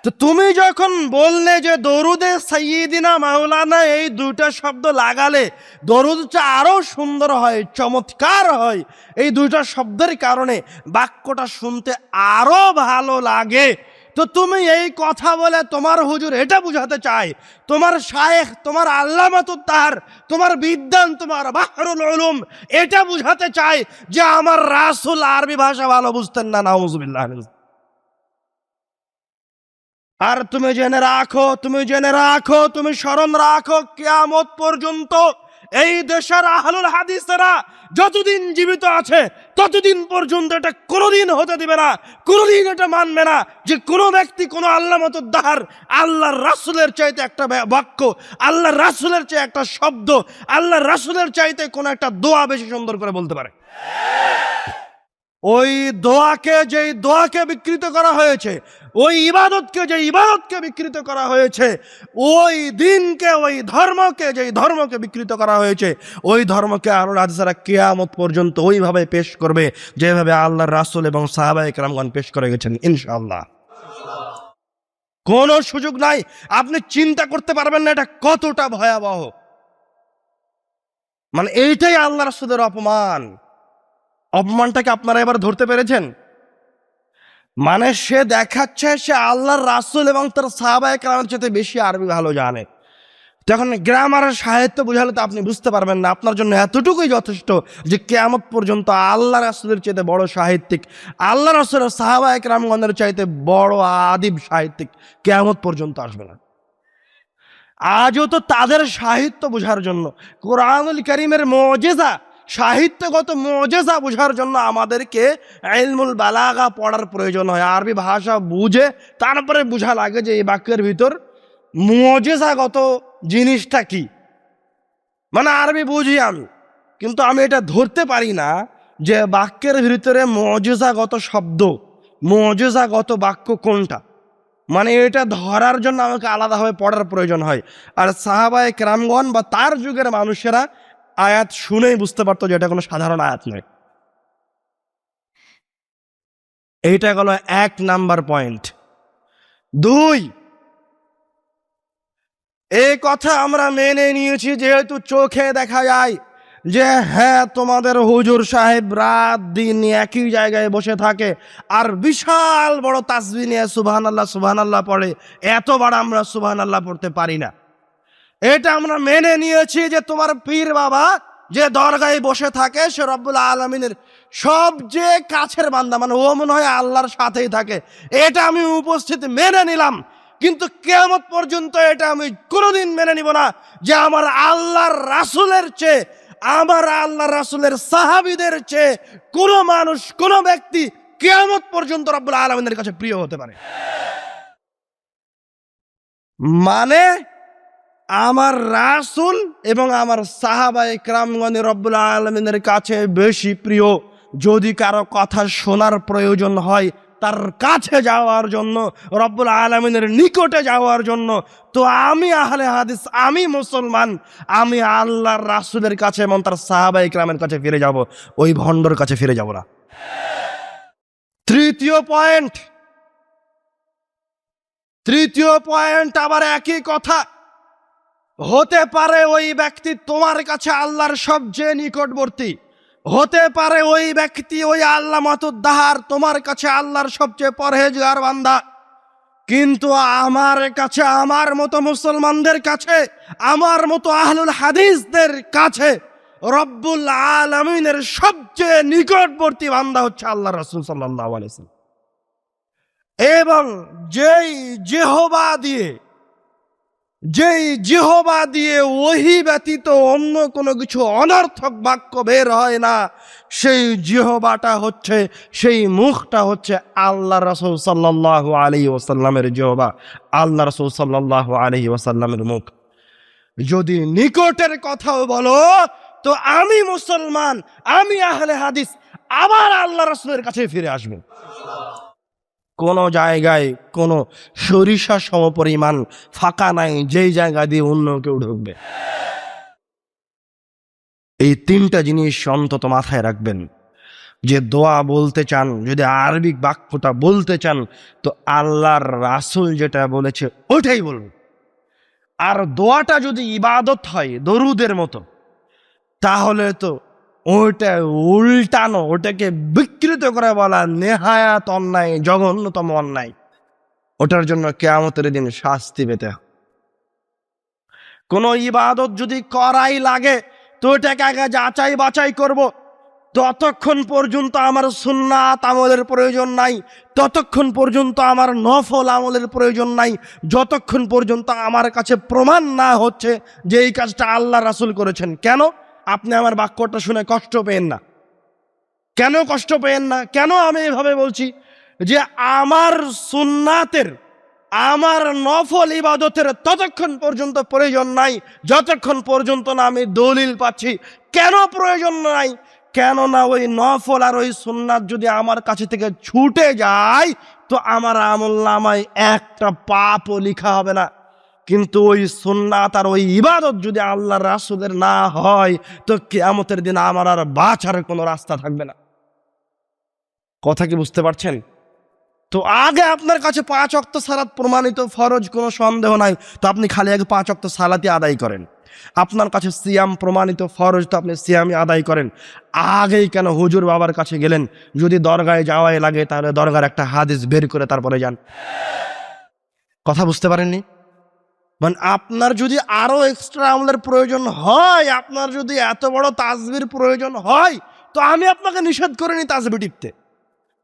তো তুমি যখন বললে যে দরুদে সাইয়্যিদিনা মাওলানা, এই দুইটা শব্দ লাগালে দরুদটা আরো সুন্দর হয়, চমৎকার হয়, এই দুইটা শব্দের কারণে বাক্যটা শুনতে আরো ভালো লাগে। তো তুমি এই কথা বলে তোমার হুজুর এটা বুঝাতে চায়, তোমার শায়েখ, তোমার আল্লামাতুদ দাহার, তোমার বিদ্বান, তোমার বাহরুল উলুম এটা বুঝাতে চায় যে আমার রাসূল আরবি ভাষা ভালো বুঝতেন না। নাউযুবিল্লাহ। আর তুমি জেনে রাখো, তুমি জেনে রাখো, তুমি স্মরণ রাখো, কিয়ামত পর্যন্ত এই দেশের আহলুল হাদিসেরা যতদিন জীবিত আছে ততদিন পর্যন্ত এটা কোনোদিন হতে দিবে না, কোনোদিন এটা মানবে না যে কোনো ব্যক্তি কোনো আল্লামাতুদ দাহার আল্লাহর রাসূলের চাইতে একটা বাক্য, আল্লাহর রাসূলের চেয়ে একটা শব্দ, আল্লাহর রাসূলের চাইতে কোনো একটা দোয়া বেশি সুন্দর করে বলতে পারে। ওই দোয়াকে, যেই দোয়াকে বিকৃত করা হয়েছে, ওই ইবাদতকে, যে ইবাদতকে বিকৃত করা হয়েছে, ওই দিনকে, ওই ধর্মকে, যেই ধর্মকে বিকৃত করা হয়েছে, ওই ধর্মকে আহলুল হাদিসরা কিয়ামত পর্যন্ত ওইভাবে পেশ করবে যেভাবে আল্লাহর রাসূল এবং সাহাবায়ে কেরামগণ পেশ করে গেছেন ইনশাআল্লাহ। কোনো সুযোগ নাই, আপনি চিন্তা করতে পারবেন না এটা কতটা ভয়াবহ। মানে এইটাই আল্লাহ রাসূলের অপমান। অপমানটাকে আপনারা এবার ধরতে পেরেছেন? মানে সে দেখাচ্ছে সে আল্লাহর রাসূল এবং তার সাহাবায়ে কেরামের চাইতে বেশি আরবি ভালো জানে। তখন গ্রামার সাহিত্য বুঝালে তো আপনি বুঝতে পারবেন না। আপনার জন্য এতটুকুই যথেষ্ট যে কিয়ামত পর্যন্ত আল্লাহ রাসূলের চাইতে বড় সাহিত্যিক, আল্লাহ রাসূলের সাহাবায়ে কেরামগণের চাইতে বড় আদিব সাহিত্যিক কিয়ামত পর্যন্ত আসবে না। আজও তো তাদের সাহিত্য বোঝার জন্য, কোরআনুল কারীমের মুজিজা, সাহিত্যগত মুজিজা বোঝার জন্য আমাদেরকে ইলমুল বালাগা পড়ার প্রয়োজন হয়। আরবি ভাষা বুঝে তারপরে বোঝা লাগে যে এই বাক্যের ভিতর মুজিজাগত জিনিসটা কি। মানে আরবি বুঝি আমি, কিন্তু আমি এটা ধরতে পারি না যে বাক্যের ভিতরে মুজিজাগত শব্দ, মুজিজাগত বাক্য কোনটা। মানে এটা ধরার জন্য আমাকে আলাদাভাবে পড়ার প্রয়োজন হয়। আর সাহাবায়ে কেরামগণ বা তার যুগের মানুষেরা আয়াত শুনেই বুঝতে পারতো যে এটা কোনো সাধারণ আয়াত নয়। এইটা গেল 1 নাম্বার পয়েন্ট। 2, এই কথা আমরা মেনে নিয়েছি যেহেতু চোখে দেখা যায় যে হ্যাঁ তোমাদের হুজুর সাহেব রাত দিন একই জায়গায় বসে থাকে আর বিশাল বড় তাসবিহ নিয়ে সুবহানাল্লাহ সুবহানাল্লাহ পড়ে, এতবার আমরা সুবহানাল্লাহ পড়তে পারি না। এটা আমরা মেনে নিয়েছি যে তোমার পীর বাবা যে দরগায় বসে থাকে সে রব্বুল আলামিনের সবচেয়ে কাছের বান্দা, মানে ও মনে হয় আল্লাহর সাথেই থাকে। এটা আমি উপস্থিত মেনে নিলাম, কিন্তু কিয়ামত পর্যন্ত এটা আমি কোনোদিন মেনে নিব না যে আমার আল্লাহর রাসূলের চেয়ে, আমার আল্লাহর রাসূলের সাহাবীদের চেয়ে কোনো মানুষ, কোনো ব্যক্তি কিয়ামত পর্যন্ত রব্বুল আলামিনের কাছে প্রিয় হতে পারে। মানে আমার রাসূল এবং আমার সাহাবায়ে কেরামগণ রব্বুল আলামিনের কাছে বেশি প্রিয়। যদি কারো কথা শোনার প্রয়োজন হয় তার কাছে যাওয়ার জন্য, রব্বুল আলামিনের নিকটে যাওয়ার জন্য, তো আমি আহলে হাদিস, আমি মুসলমান, আমি আল্লাহর রাসূলের কাছে এবং তার সাহাবায়ে কেরামের কাছে ফিরে যাব, ওই ভণ্ডর কাছে ফিরে যাব না। তৃতীয় পয়েন্ট আবার একই কথা। হতে পারে ওই ব্যক্তি তোমার কাছে আল্লাহর সবচেয়ে নিকটবর্তী, হতে পারে ওই ব্যক্তি, ওই আল্লামাতুদ দাহার তোমার কাছে আল্লাহর সবচেয়ে পরহেজগার বান্দা, কিন্তু আমার কাছে, আমার মতো মুসলমানদের কাছে, আমার মতো আহলুল হাদিসদের কাছে রব্বুল আলামিনের সবচেয়ে নিকটবর্তী বান্দা হচ্ছে আল্লাহ রাসূল সাল্লাল্লাহু আলাইহি ওয়াসাল্লাম। এবং যেই জিহবা দিয়ে ওহী ব্যতীত অন্য কোনো কিছু অনর্থক বাক্য বের হয় না, সেই জিহবাটা হচ্ছে, সেই মুখটা হচ্ছে আল্লাহ রাসূল সাল্লাল্লাহু আলাইহি ওয়াসাল্লামের জিহবা, আল্লাহ রাসূল সাল্লাল্লাহু আলাইহি ওয়াসাল্লামের মুখ। যদি নিকটের কথাও বলো তো আমি মুসলমান, আমি আহলে হাদিস আবার আল্লাহ রাসূলের কাছে ফিরে আসবো। কোন জায়গায় কোনো সরিষা সমপরিমাণ ফাঁকা নাই যেই জায়গা দিয়ে অন্য কেউ ঢুকবে। এই তিনটা জিনিস অন্তত মাথায় রাখবেন। যে দোয়া বলতে চান, যদি আরবিক বাক্যটা বলতে চান, তো আল্লাহর রাসূল যেটা বলেছে ওটাই বলবেন। আর দোয়াটা যদি ইবাদত হয় দরুদের মতো, তাহলে তো ওটা উল্টানো, ওটাকে বিকৃত করে বলা নেহায়াত অন্যায়, জঘন্যতম অন্যায়। ওটার জন্য কিয়ামতের দিন শাস্তি পেতে হয়। কোনো ইবাদত যদি করাই লাগে তো ওটাকে আগে যাচাই বাছাই করব। ততক্ষণ পর্যন্ত আমার সুন্নাত আমলের প্রয়োজন নাই, ততক্ষণ পর্যন্ত আমার নফল আমলের প্রয়োজন নাই, যতক্ষণ পর্যন্ত আমার কাছে প্রমাণ না হচ্ছে যে এই কাজটা আল্লাহ রাসূল করেছেন। কেন আপনি আমার বাক্যটা শুনে কষ্ট পেয়েন না? কেন কষ্ট পেয়েন না? কেন আমি এভাবে বলছি যে আমার সুন্নাতের, আমার নফল ইবাদতের ততক্ষণ পর্যন্ত প্রয়োজন নাই যতক্ষণ পর্যন্ত না আমি দলিল পাচ্ছি। কেন প্রয়োজন নাই? কেননা ওই নফল আর ওই সুন্নাত যদি আমার কাছে থেকে ছুটে যায় তো আমার আমলনামায় একটা পাপও লেখা হবে না। কিন্তু ওই সুন্নাত আর ওই ইবাদত যদি আল্লাহর রাসূলের না হয় তো কিয়ামতের দিন আমার আর বাঁচার কোনো রাস্তা থাকবে না। কথা কি বুঝতে পারছেন? তো আগে আপনার কাছে 5 ওয়াক্ত সালাত প্রমাণিত ফরজ, কোনো সন্দেহ নাই, তো আপনি খালি আগে 5 ওয়াক্ত সালাতই আদায় করেন। আপনার কাছে সিয়াম প্রমাণিত ফরজ, তো আপনি সিয়ামই আদায় করেন। আগেই কেন হুজুর বাবার কাছে গেলেন? যদি দরগায় যাওয়াই লাগে তাহলে দরগার একটা হাদিস বের করে তারপরে যান। কথা বুঝতে পারেননি? মানে আপনার যদি আরো এক্সট্রা আমলের প্রয়োজন হয়, আপনার যদি এত বড় তাসবির প্রয়োজন হয়, তো আমি আপনাকে নিষেধ করিনি তাসবি টিপতে।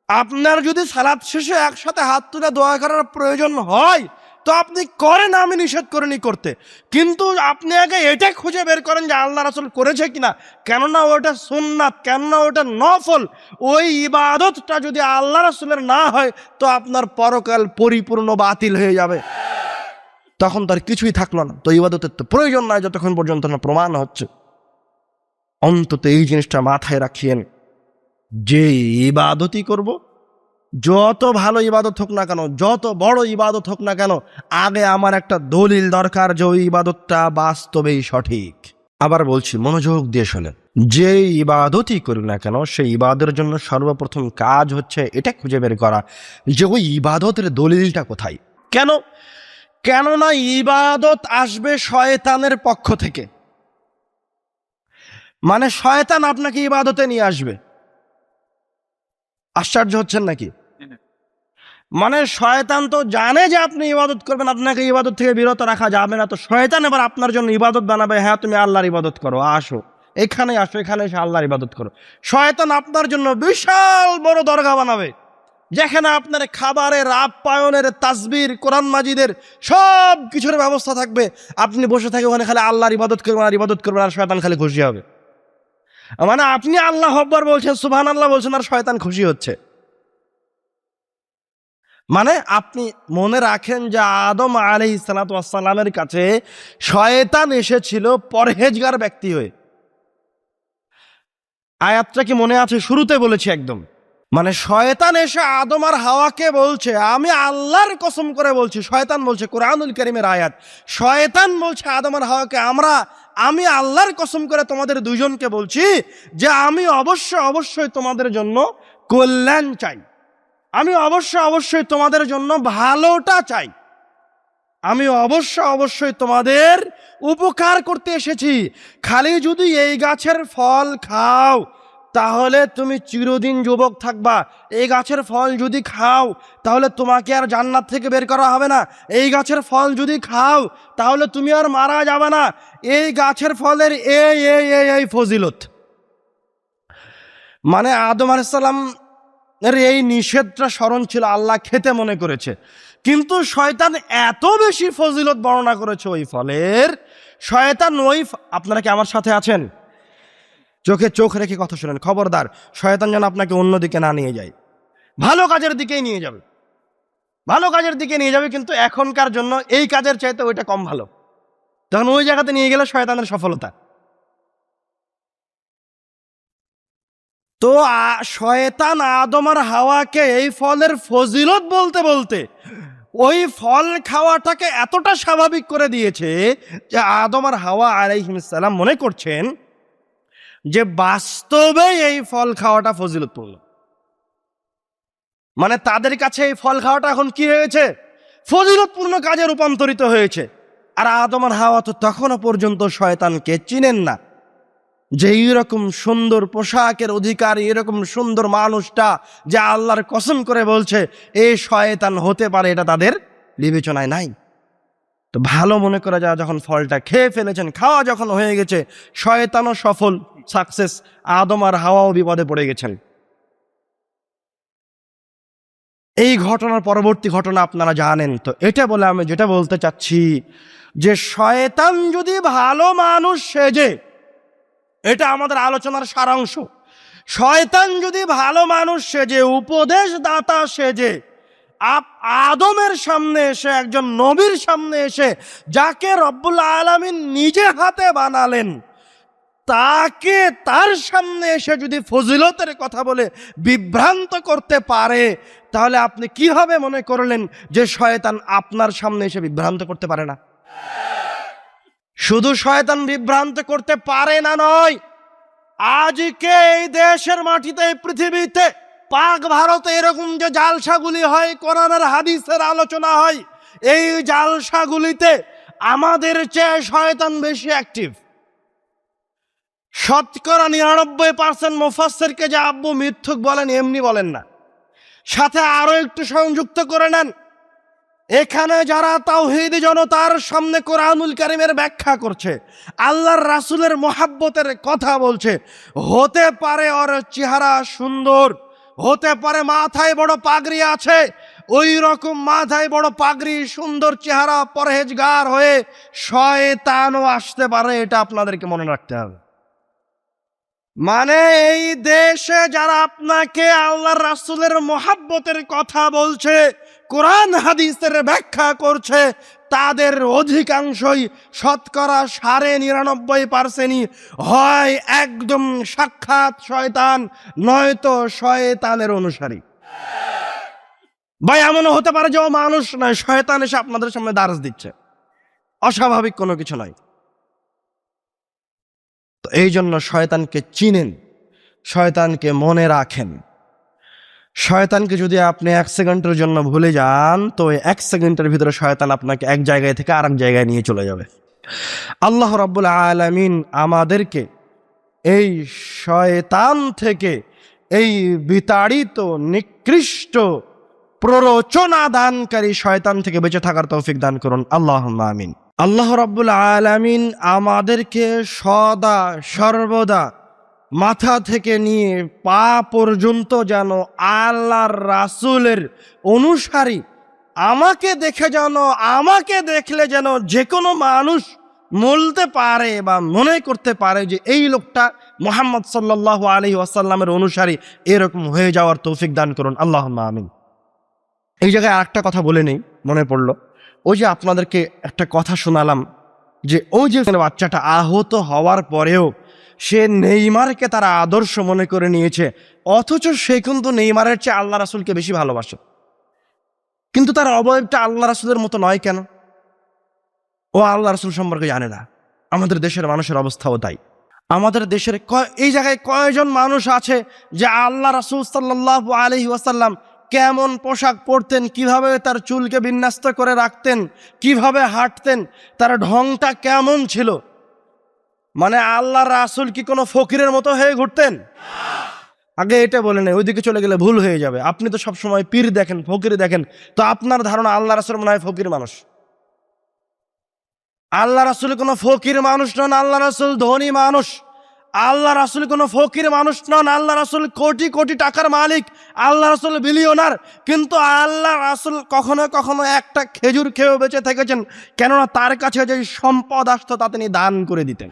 আপনার যদি সালাত শেষে একসাথে হাত তুলে দোয়া করার প্রয়োজন হয় তো আপনি করেন, আমি নিষেধ করিনি করতে। কিন্তু আপনি আগে এটা খুঁজে বের করেন যে আল্লাহ রাসূল করেছে কিনা, কেননা ওটা সুন্নাত, কেননা ওটা নফল। ওই ইবাদতটা যদি আল্লাহ রাসূলের না হয় তো আপনার পরকাল পরিপূর্ণ বাতিল হয়ে যাবে, তখন তার কিছুই থাকলো না। তো ইবাদতের তো প্রয়োজন নাই যতক্ষণ পর্যন্ত না প্রমাণ হচ্ছে। অন্তত এই জিনিসটা মাথায় রাখিয়েন যে ইবাদতই করব, যত ভালো ইবাদত হোক না কেন, যত বড় ইবাদত হোক না কেন, আগে আমার একটা দলিল দরকার যে ওই ইবাদতটা বাস্তবেই সঠিক। আবার বলছি, মনোযোগ দিয়ে শোনেন, যে ইবাদতই করি না কেন সেই ইবাদতের জন্য সর্বপ্রথম কাজ হচ্ছে এটা খুঁজে বের করা যে ওই ইবাদতের দলিলটা কোথায়। কেননা ইবাদত আসবে শয়তানের পক্ষ থেকে। মানে শয়তান আপনাকে ইবাদতে নিয়ে আসবে। আশ্চর্য হচ্ছেন নাকি? মানে শয়তান তো জানে যে আপনি ইবাদত করবেন, আপনাকে ইবাদত থেকে বিরত রাখা যাবে না। তো শয়তান এবার আপনার জন্য ইবাদত বানাবে। হ্যাঁ, তুমি আল্লাহর ইবাদত করো, আসো এখানে, আসো এখানে এসে আল্লাহর ইবাদত করো। শয়তান আপনার জন্য বিশাল বড় দরগা বানাবে, যেখানে আপনার খাবারের, আপ্যায়নের, তাসবির, কোরআন মাজিদের সব কিছুর ব্যবস্থা থাকবে। আপনি বসে থাকবে ওখানে, খালি আল্লাহর ইবাদত করবেন আর ইবাদত করবেন, আর শয়তান খালি খুশি হবে। মানে আপনি আল্লাহ আকবার বলছেন, সুবহানাল্লাহ বলছেন, আর শয়তান খুশি হচ্ছে। মানে আপনি মনে রাখেন যে আদম আলাইহিস সালাতু ওয়াস সালামের কাছে শয়তান এসেছিল পরহেজগার ব্যক্তি হয়ে। আয়াতটা কি মনে আছে? শুরুতে বলেছি একদম। মানে শয়তান এসে আদম আর হাওয়াকে বলছে, আমি আল্লাহর কসম করে বলছি, শয়তান বলছে, কোরআনুল কারীমের আয়াত, শয়তান বলছে আদম আর হাওয়াকে, আমি আল্লাহর কসম করে তোমাদের দুইজনকে বলছি যে আমি অবশ্যই তোমাদের জন্য কল্যাণ চাই, আমি অবশ্যই তোমাদের জন্য ভালোটা চাই, আমি অবশ্যই তোমাদের উপকার করতে এসেছি। খালি যদি এই গাছের ফল খাও তাহলে তুমি চিরদিন যুবক থাকবা। এই গাছের ফল যদি খাও তাহলে তোমাকে আর জান্নাত থেকে বের করা হবে না। এই গাছের ফল যদি খাও তাহলে তুমি আর মারা যাবে না। এই গাছের ফলের এই ফজিলত। মানে আদম আলাইহিস সালাম এর এই নিষেধটা স্মরণ ছিল, আল্লাহ খেতে মনে করেছে, কিন্তু শয়তান এত বেশি ফজিলত বর্ণনা করেছে ওই ফলের। শয়তান আপনারা কি আমার সাথে আছেন? চোখে চোখ রেখে কথা শুনেন, খবরদার শয়তান যেন আপনাকে অন্যদিকে না নিয়ে যায়, ভালো কাজের দিকেই নিয়ে যাবে, ভালো কাজের দিকে নিয়ে যাবে, কিন্তু এখনকার জন্য এই কাজের চাইতে ওইটা কম ভালো। তখন ওই জায়গাতে নিয়ে গেলে শয়তানের সফলতা। তো শয়তান আদম আর হাওয়াকে এই ফলের ফজিলত বলতে বলতে ওই ফল খাওয়াটাকে এতটা স্বাভাবিক করে দিয়েছে যে আদম আর হাওয়া আলাইহিস সালাম মনে করছেন যে বাস্তবে এই ফল খাওয়াটা ফজিলতপূর্ণ। মানে তাদের কাছে এই ফল খাওয়াটা এখন কি হয়েছে? ফজিলতপূর্ণ কাজে রূপান্তরিত হয়েছে। আর আদম আর হাওয়া তো তখনও পর্যন্ত শয়তানকে চিনেন না, যে এইরকম সুন্দর পোশাকের অধিকারী, এরকম সুন্দর মানুষটা যে আল্লাহর কসম করে বলছে এই শয়তান হতে পারে, এটা তাদের বিবেচনায় নাই। তো ভালো মনে করে যা যখন ফলটা খেয়ে ফেলেছেন, খাওয়া যখন হয়ে গেছে, শয়তানও সফল, সাকসেস, আদম আর হাওয়াও বিপদে পড়ে গেছেন। এই ঘটনার পরবর্তী ঘটনা আপনারা জানেন। তো এটা বলে আমি যেটা বলতে চাচ্ছি যে শয়তান যদি ভালো মানুষ সেজে, এটা আমাদের আলোচনার সারাংশ, শয়তান যদি ভালো মানুষ সেজে, উপদেশ দাতা সেজে আদমের সামনে এসে, একজন নবীর সামনে এসে, যাকে রব্বুল আলামিন নিজে হাতে বানালেন, তাকে তার সামনে এসে যদি ফজিলতের কথা বলে বিভ্রান্ত করতে পারে, তাহলে আপনি কিভাবে মনে করলেন যে শয়তান আপনার সামনে এসে বিভ্রান্ত করতে পারে না? শুধু শয়তান বিভ্রান্ত করতে পারে না নয়, আজকে এই দেশের মাটিতে, এই পৃথিবীতে, পাক ভারতে এরকম যে জালসাগুলি হয়, কোরআনের হাদিসের আলোচনা হয়, এই জালসাগুলিতে আমাদের চেয়ে শয়তান বেশি অ্যাক্টিভ। শতকরা 99% মুফাসসিরকে যে আব্বু মিথ্যুক বলেন এমনি বলেন না, সাথে আরো একটু সংযুক্ত করে নেন। এখানে যারা তাওহীদি জনতার সামনে কোরআনুল কারীমের ব্যাখ্যা করছে, আল্লাহর রাসূলের মোহাব্বতের কথা বলছে, হতে পারে ওর চেহারা সুন্দর, হতে পারে মাথায় বড় পাগড়ি আছে, ওই রকম মাথায় বড় পাগড়ি, সুন্দর চেহারা, পরহেজগার হয়ে শয়তানও আসতে পারে, এটা আপনাদেরকে মনে রাখতে হবে। মানে এই দেশে যারা আপনাকে আল্লাহর রাসূলের মোহাব্বতের কথা বলছে, কোরআন হাদিসের ব্যাখ্যা করছে, তাদের অধিকাংশই শতকরা 99.5% হয় একদম সাক্ষাৎ শয়তান, নয়তো শয়তানের অনুসারী। ভাই এমনও হতে পারে যে ও মানুষ নয়, শয়তান এসে আপনাদের সামনে দার্স দিচ্ছে, অস্বাভাবিক কোনো কিছু নয়। তো এই জন্য শয়তানকে চিনেন, শয়তানকে মনে রাখেন। শয়তানকে যদি আপনি 1 সেকেন্ডের জন্য ভুলে যান, তো 1 সেকেন্ডের ভিতরে শয়তান আপনাকে এক জায়গায় থেকে আরেক জায়গায় নিয়ে চলে যাবে। আল্লাহ রাব্বুল আলামিন আমাদেরকে এই শয়তান থেকে, এই বিতাড়িত নিকৃষ্ট প্ররোচনা দানকারী শয়তান থেকে বেঁচে থাকার তৌফিক দান করুন, আল্লাহুম্মা আমিন। আল্লাহ রাব্বুল আলামিন আমাদেরকে সদা সর্বদা মাথা থেকে নিয়ে পা পর্যন্ত যেন আল্লাহর রাসূলের অনুসারী, আমাকে দেখলে যেন যে কোনো মানুষ বলতে পারে বা মনে করতে পারে যে এই লোকটা মুহাম্মদ সাল্লাল্লাহু আলাইহি ওয়াসাল্লামের অনুসারী, এরকম হয়ে যাওয়ার তৌফিক দান করুন, আল্লাহুম্মা আমিন। এই জায়গায় আরেকটা কথা বলে নেই, মনে পড়লো, ওই যে আপনাদেরকে একটা কথা শোনালাম যে ওই যে বাচ্চাটা আহত হওয়ার পরেও সে নেইমারকে তারা আদর্শ মনে করে নিয়েছে, অথচ সে কিন্তু নেইমারের চেয়ে আল্লাহ রাসূলকে বেশি ভালোবাসে, কিন্তু তার অবয়বটা আল্লাহ রাসূলের মতো নয় কেন? ও আল্লাহ রাসূল সম্পর্কে জানে না। আমাদের দেশের মানুষের অবস্থাও তাই। আমাদের দেশের এই জায়গায় কয়জন মানুষ আছে যে আল্লাহ রাসূল সাল্লাল্লাহু আলাইহি ওয়াসাল্লাম কেমন পোশাক পরতেন, কিভাবে তার চুলকে বিন্যস্ত করে রাখতেন, কিভাবে হাঁটতেন, তার ঢংটা কেমন ছিল, মানে আল্লাহ রাসূল কি কোনো ফকিরের মতো হয়ে ঘুরতেন? আগে এটা বলে নেই, ওইদিকে চলে গেলে ভুল হয়ে যাবে। আপনি তো সবসময় পীর দেখেন, ফকির দেখেন, তো আপনার ধারণা আল্লাহ রাসূল মনে হয় ফকির মানুষ। আল্লাহ রাসূল কোনো ফকির মানুষ নন, আল্লাহ রাসূল ধনী মানুষ। আল্লাহ রাসূল কোনো ফকির মানুষ নন, আল্লাহ রাসূল কোটি কোটি টাকার মালিক, আল্লাহ রাসূল বিলিয়নার। কিন্তু আল্লাহ রাসূল কখনো কখনো একটা খেজুর খেয়েও বেঁচে থেকেছেন, কেননা তার কাছে যে সম্পদ আসতো তা তিনি দান করে দিতেন।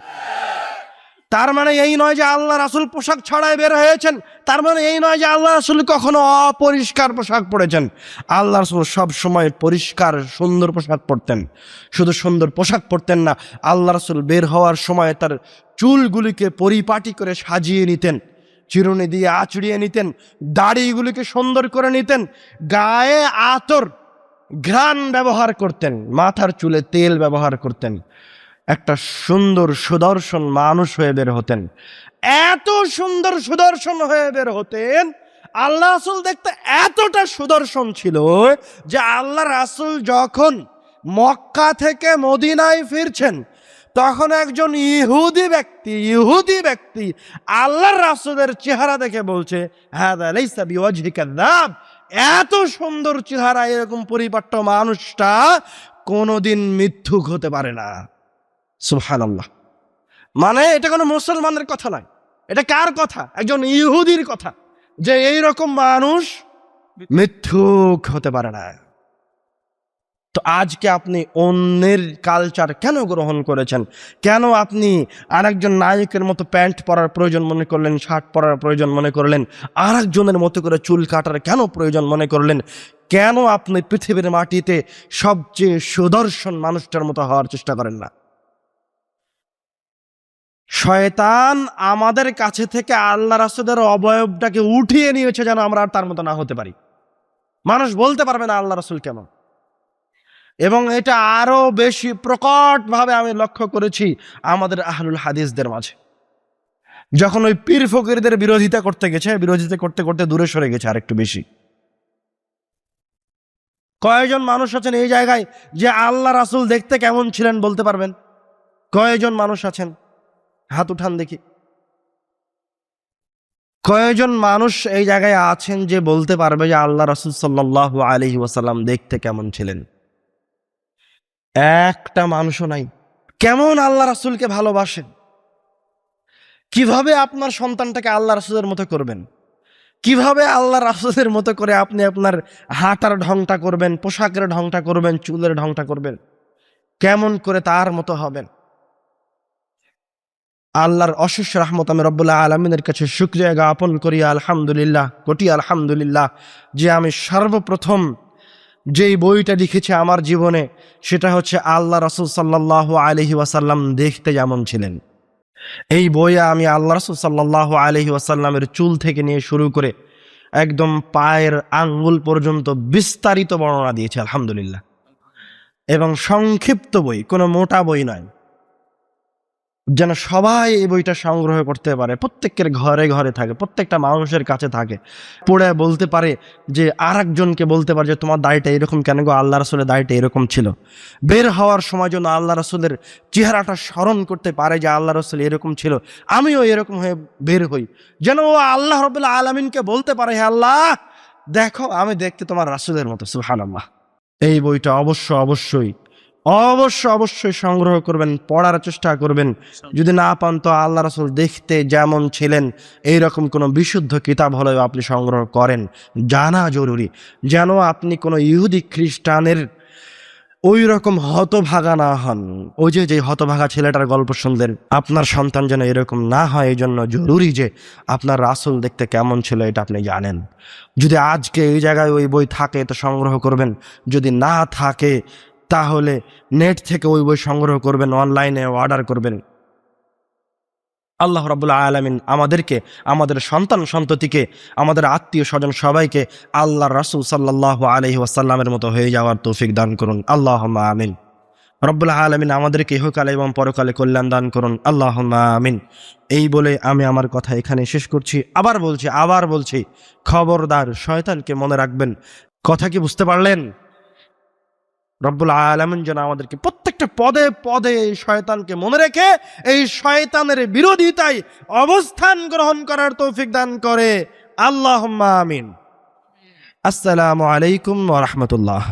তার মানে এই নয় যে আল্লাহ রাসূল পোশাক ছাড়াই বের হয়েছেন, তার মানে এই নয় যে আল্লাহ রাসূল কখনো অপরিষ্কার পোশাক পরেছেন। আল্লাহ রাসূল সব সময় পরিষ্কার সুন্দর পোশাক পরতেন। শুধু সুন্দর পোশাক পরতেন না, আল্লাহ রাসূল বের হওয়ার সময় তার চুলগুলিকে পরিপাটি করে সাজিয়ে নিতেন, চিরুনি দিয়ে আঁচড়িয়ে নিতেন, দাড়িগুলিকে সুন্দর করে নিতেন, গায়ে আতর ঘ্রাণ ব্যবহার করতেন, মাথার চুলে তেল ব্যবহার করতেন। একটা সুন্দর সুদর্শন মানুষ হয়ে বের হতেন। এত সুন্দর সুদর্শন হয়ে বের হতেন, আল্লাহ রাসূল দেখতে এতটা সুদর্শন ছিল যে আল্লাহ রাসূল যখন মক্কা থেকে মদিনায় ফিরছেন, তখন একজন ইহুদি ব্যক্তি আল্লাহর রাসূলের চেহারা দেখে বলছে, হাযা লাইসা বিওয়াজহিকা কাযাব, এত সুন্দর চেহারা, এরকম পরিপাট্য মানুষটা কোনোদিন মিথ্যুক হতে পারে না। সুবহানাল্লাহ। মানে এটা কোনো মুসলমানের কথা নয়, এটা কার কথা? একজন ইহুদির কথা, যে এইরকম মানুষ মিথ্যুক হতে পারে না। তো আজকে আপনি অন্যের কালচার কেন গ্রহণ করেছেন? কেন আপনি আরেকজন নায়কের মতো প্যান্ট পরার প্রয়োজন মনে করলেন, শার্ট পরার প্রয়োজন মনে করলেন, আরেকজনের মতো করে চুল কাটার কেন প্রয়োজন মনে করলেন? কেন আপনি পৃথিবীর মাটিতে সবচেয়ে সুদর্শন মানুষটার মতো হওয়ার চেষ্টা করেন না? শয়তান আমাদের কাছে থেকে আল্লাহ রাসূলের অবয়বটাকে উঠিয়ে নিয়েছে যেন আমরা আর তার মতো না হতে পারি। মানুষ বলতে পারবে না আল্লাহ রাসূল কেমন। এবং এটা আরো বেশি প্রকটভাবে আমি লক্ষ্য করেছি আমাদের আহলুল হাদিসদের মাঝে। যখন ওই পীর ফকিরদের বিরোধিতা করতে করতে করতে দূরে সরে গেছে আরেকটু বেশি। কয়জন মানুষ আছেন এই জায়গায় যে আল্লাহ রাসূল দেখতে কেমন ছিলেন বলতে পারবেন? কয়জন মানুষ আছেন? হাত উঠান দেখি। কয়জন মানুষ এই জায়গায় আছেন যে বলতে পারবে যে আল্লাহ রাসূল সাল্লাল্লাহু আলাইহি ওয়াসাল্লাম দেখতে কেমন ছিলেন? একটা মানুষও নাই। কেমন আল্লাহ রাসূলকে ভালোবাসেন? কিভাবে আপনার সন্তানটাকে আল্লাহ রাসূলের মতো করবেন? কিভাবে আল্লাহ রাসূলের মতো করে আপনি আপনার হাঁটার ঢংটা করবেন, পোশাকের ঢংটা করবেন, চুলের ঢংটা করবেন? কেমন করে তার মতো হবেন? আল্লাহর অশেষ রহমত আমি রব্বুল আলামিনের কাছে শুকরিয়া জ্ঞাপন করি, আলহামদুলিল্লাহ, কোটি আলহামদুলিল্লাহ, যে আমি সর্বপ্রথম যেই বইটা লিখেছি আমার জীবনে সেটা হচ্ছে আল্লাহ রাসূল সাল্লাল্লাহু আলাইহি ওয়াসাল্লাম দেখতে যেমন ছিলেন। এই বইয়ে আমি আল্লাহ রাসূল সাল্লাল্লাহু আলাইহি ওয়াসাল্লামের চুল থেকে নিয়ে শুরু করে একদম পায়ের আঙ্গুল পর্যন্ত বিস্তারিত বর্ণনা দিয়েছি আলহামদুলিল্লাহ। এবং সংক্ষিপ্ত বই, কোনো মোটা বই নয়, যেন সবাই এই বইটা সংগ্রহ করতে পারে, প্রত্যেকের ঘরে ঘরে থাকে, প্রত্যেকটা মানুষের কাছে থাকে, পড়ে বলতে পারে যে আরেকজনকে বলতে পারে যে তোমার দাড়িটা এরকম কেন গো, আল্লাহ রাসূলের দাড়িটা এরকম ছিল। বের হওয়ার সময় যেন আল্লাহ রাসূলের চেহারাটা স্মরণ করতে পারে যে আল্লাহ রাসূল এরকম ছিল, আমিও এরকম হয়ে বের হই। যেন ও আল্লাহ রাব্বুল আলামিনকে বলতে পারে, হে আল্লাহ দেখো আমি দেখতে তোমার রাসূলের মতো। সুবহানাল্লাহ। এই বইটা অবশ্যই সংগ্রহ করবেন, পড়ার চেষ্টা করবেন। যদি না পান তো আল্লাহ রাসূল দেখতে যেমন ছিলেন এইরকম কোনো বিশুদ্ধ কিতাব হলেও আপনি সংগ্রহ করেন, জানা জরুরি, যেন আপনি কোনো ইহুদি খ্রিস্টানের ওই রকম হতভাগা না হন। ওই যে হতভাগা ছেলেটার গল্প শুনলেন, আপনার সন্তান যেন এরকম না হয়, এই জন্য জরুরি যে আপনার রাসূল দেখতে কেমন ছিল এটা আপনি জানেন। যদি আজকে এই জায়গায় ওই বই থাকে তো সংগ্রহ করবেন, যদি না থাকে তাহলে নেট থেকে ওই বই সংগ্রহ করবেন, অনলাইনে অর্ডার করবেন। আল্লাহ রাব্বুল আলামিন আমাদেরকে, আমাদের সন্তান সন্ততিকে, আমাদের আত্মীয় স্বজন সবাইকে আল্লাহর রাসূল সাল্লাল্লাহু আলাইহি ওয়াসাল্লামের মতো হয়ে যাওয়ার তৌফিক দান করুন, আল্লাহুম্মা আমিন। রব্বুল আলামিন আমাদেরকে ইহকালে এবং পরকালে কল্যাণ দান করুন, আল্লাহুম্মা আমিন। এই বলে আমি আমার কথা এখানে শেষ করছি। আবার বলছি, খবরদার, শয়তানকে মনে রাখবেন। কথা কি বুঝতে পারলেন? রব্বুল আলামিন যেন আমাদেরকে প্রত্যেকটা পদে পদে এই শয়তানকে মনে রেখে এই শয়তানের বিরোধিতায় অবস্থান গ্রহণ করার তৌফিক দান করে। আল্লাহুম্মা আমিন। আসসালামু আলাইকুম ওয়া রাহমাতুল্লাহ।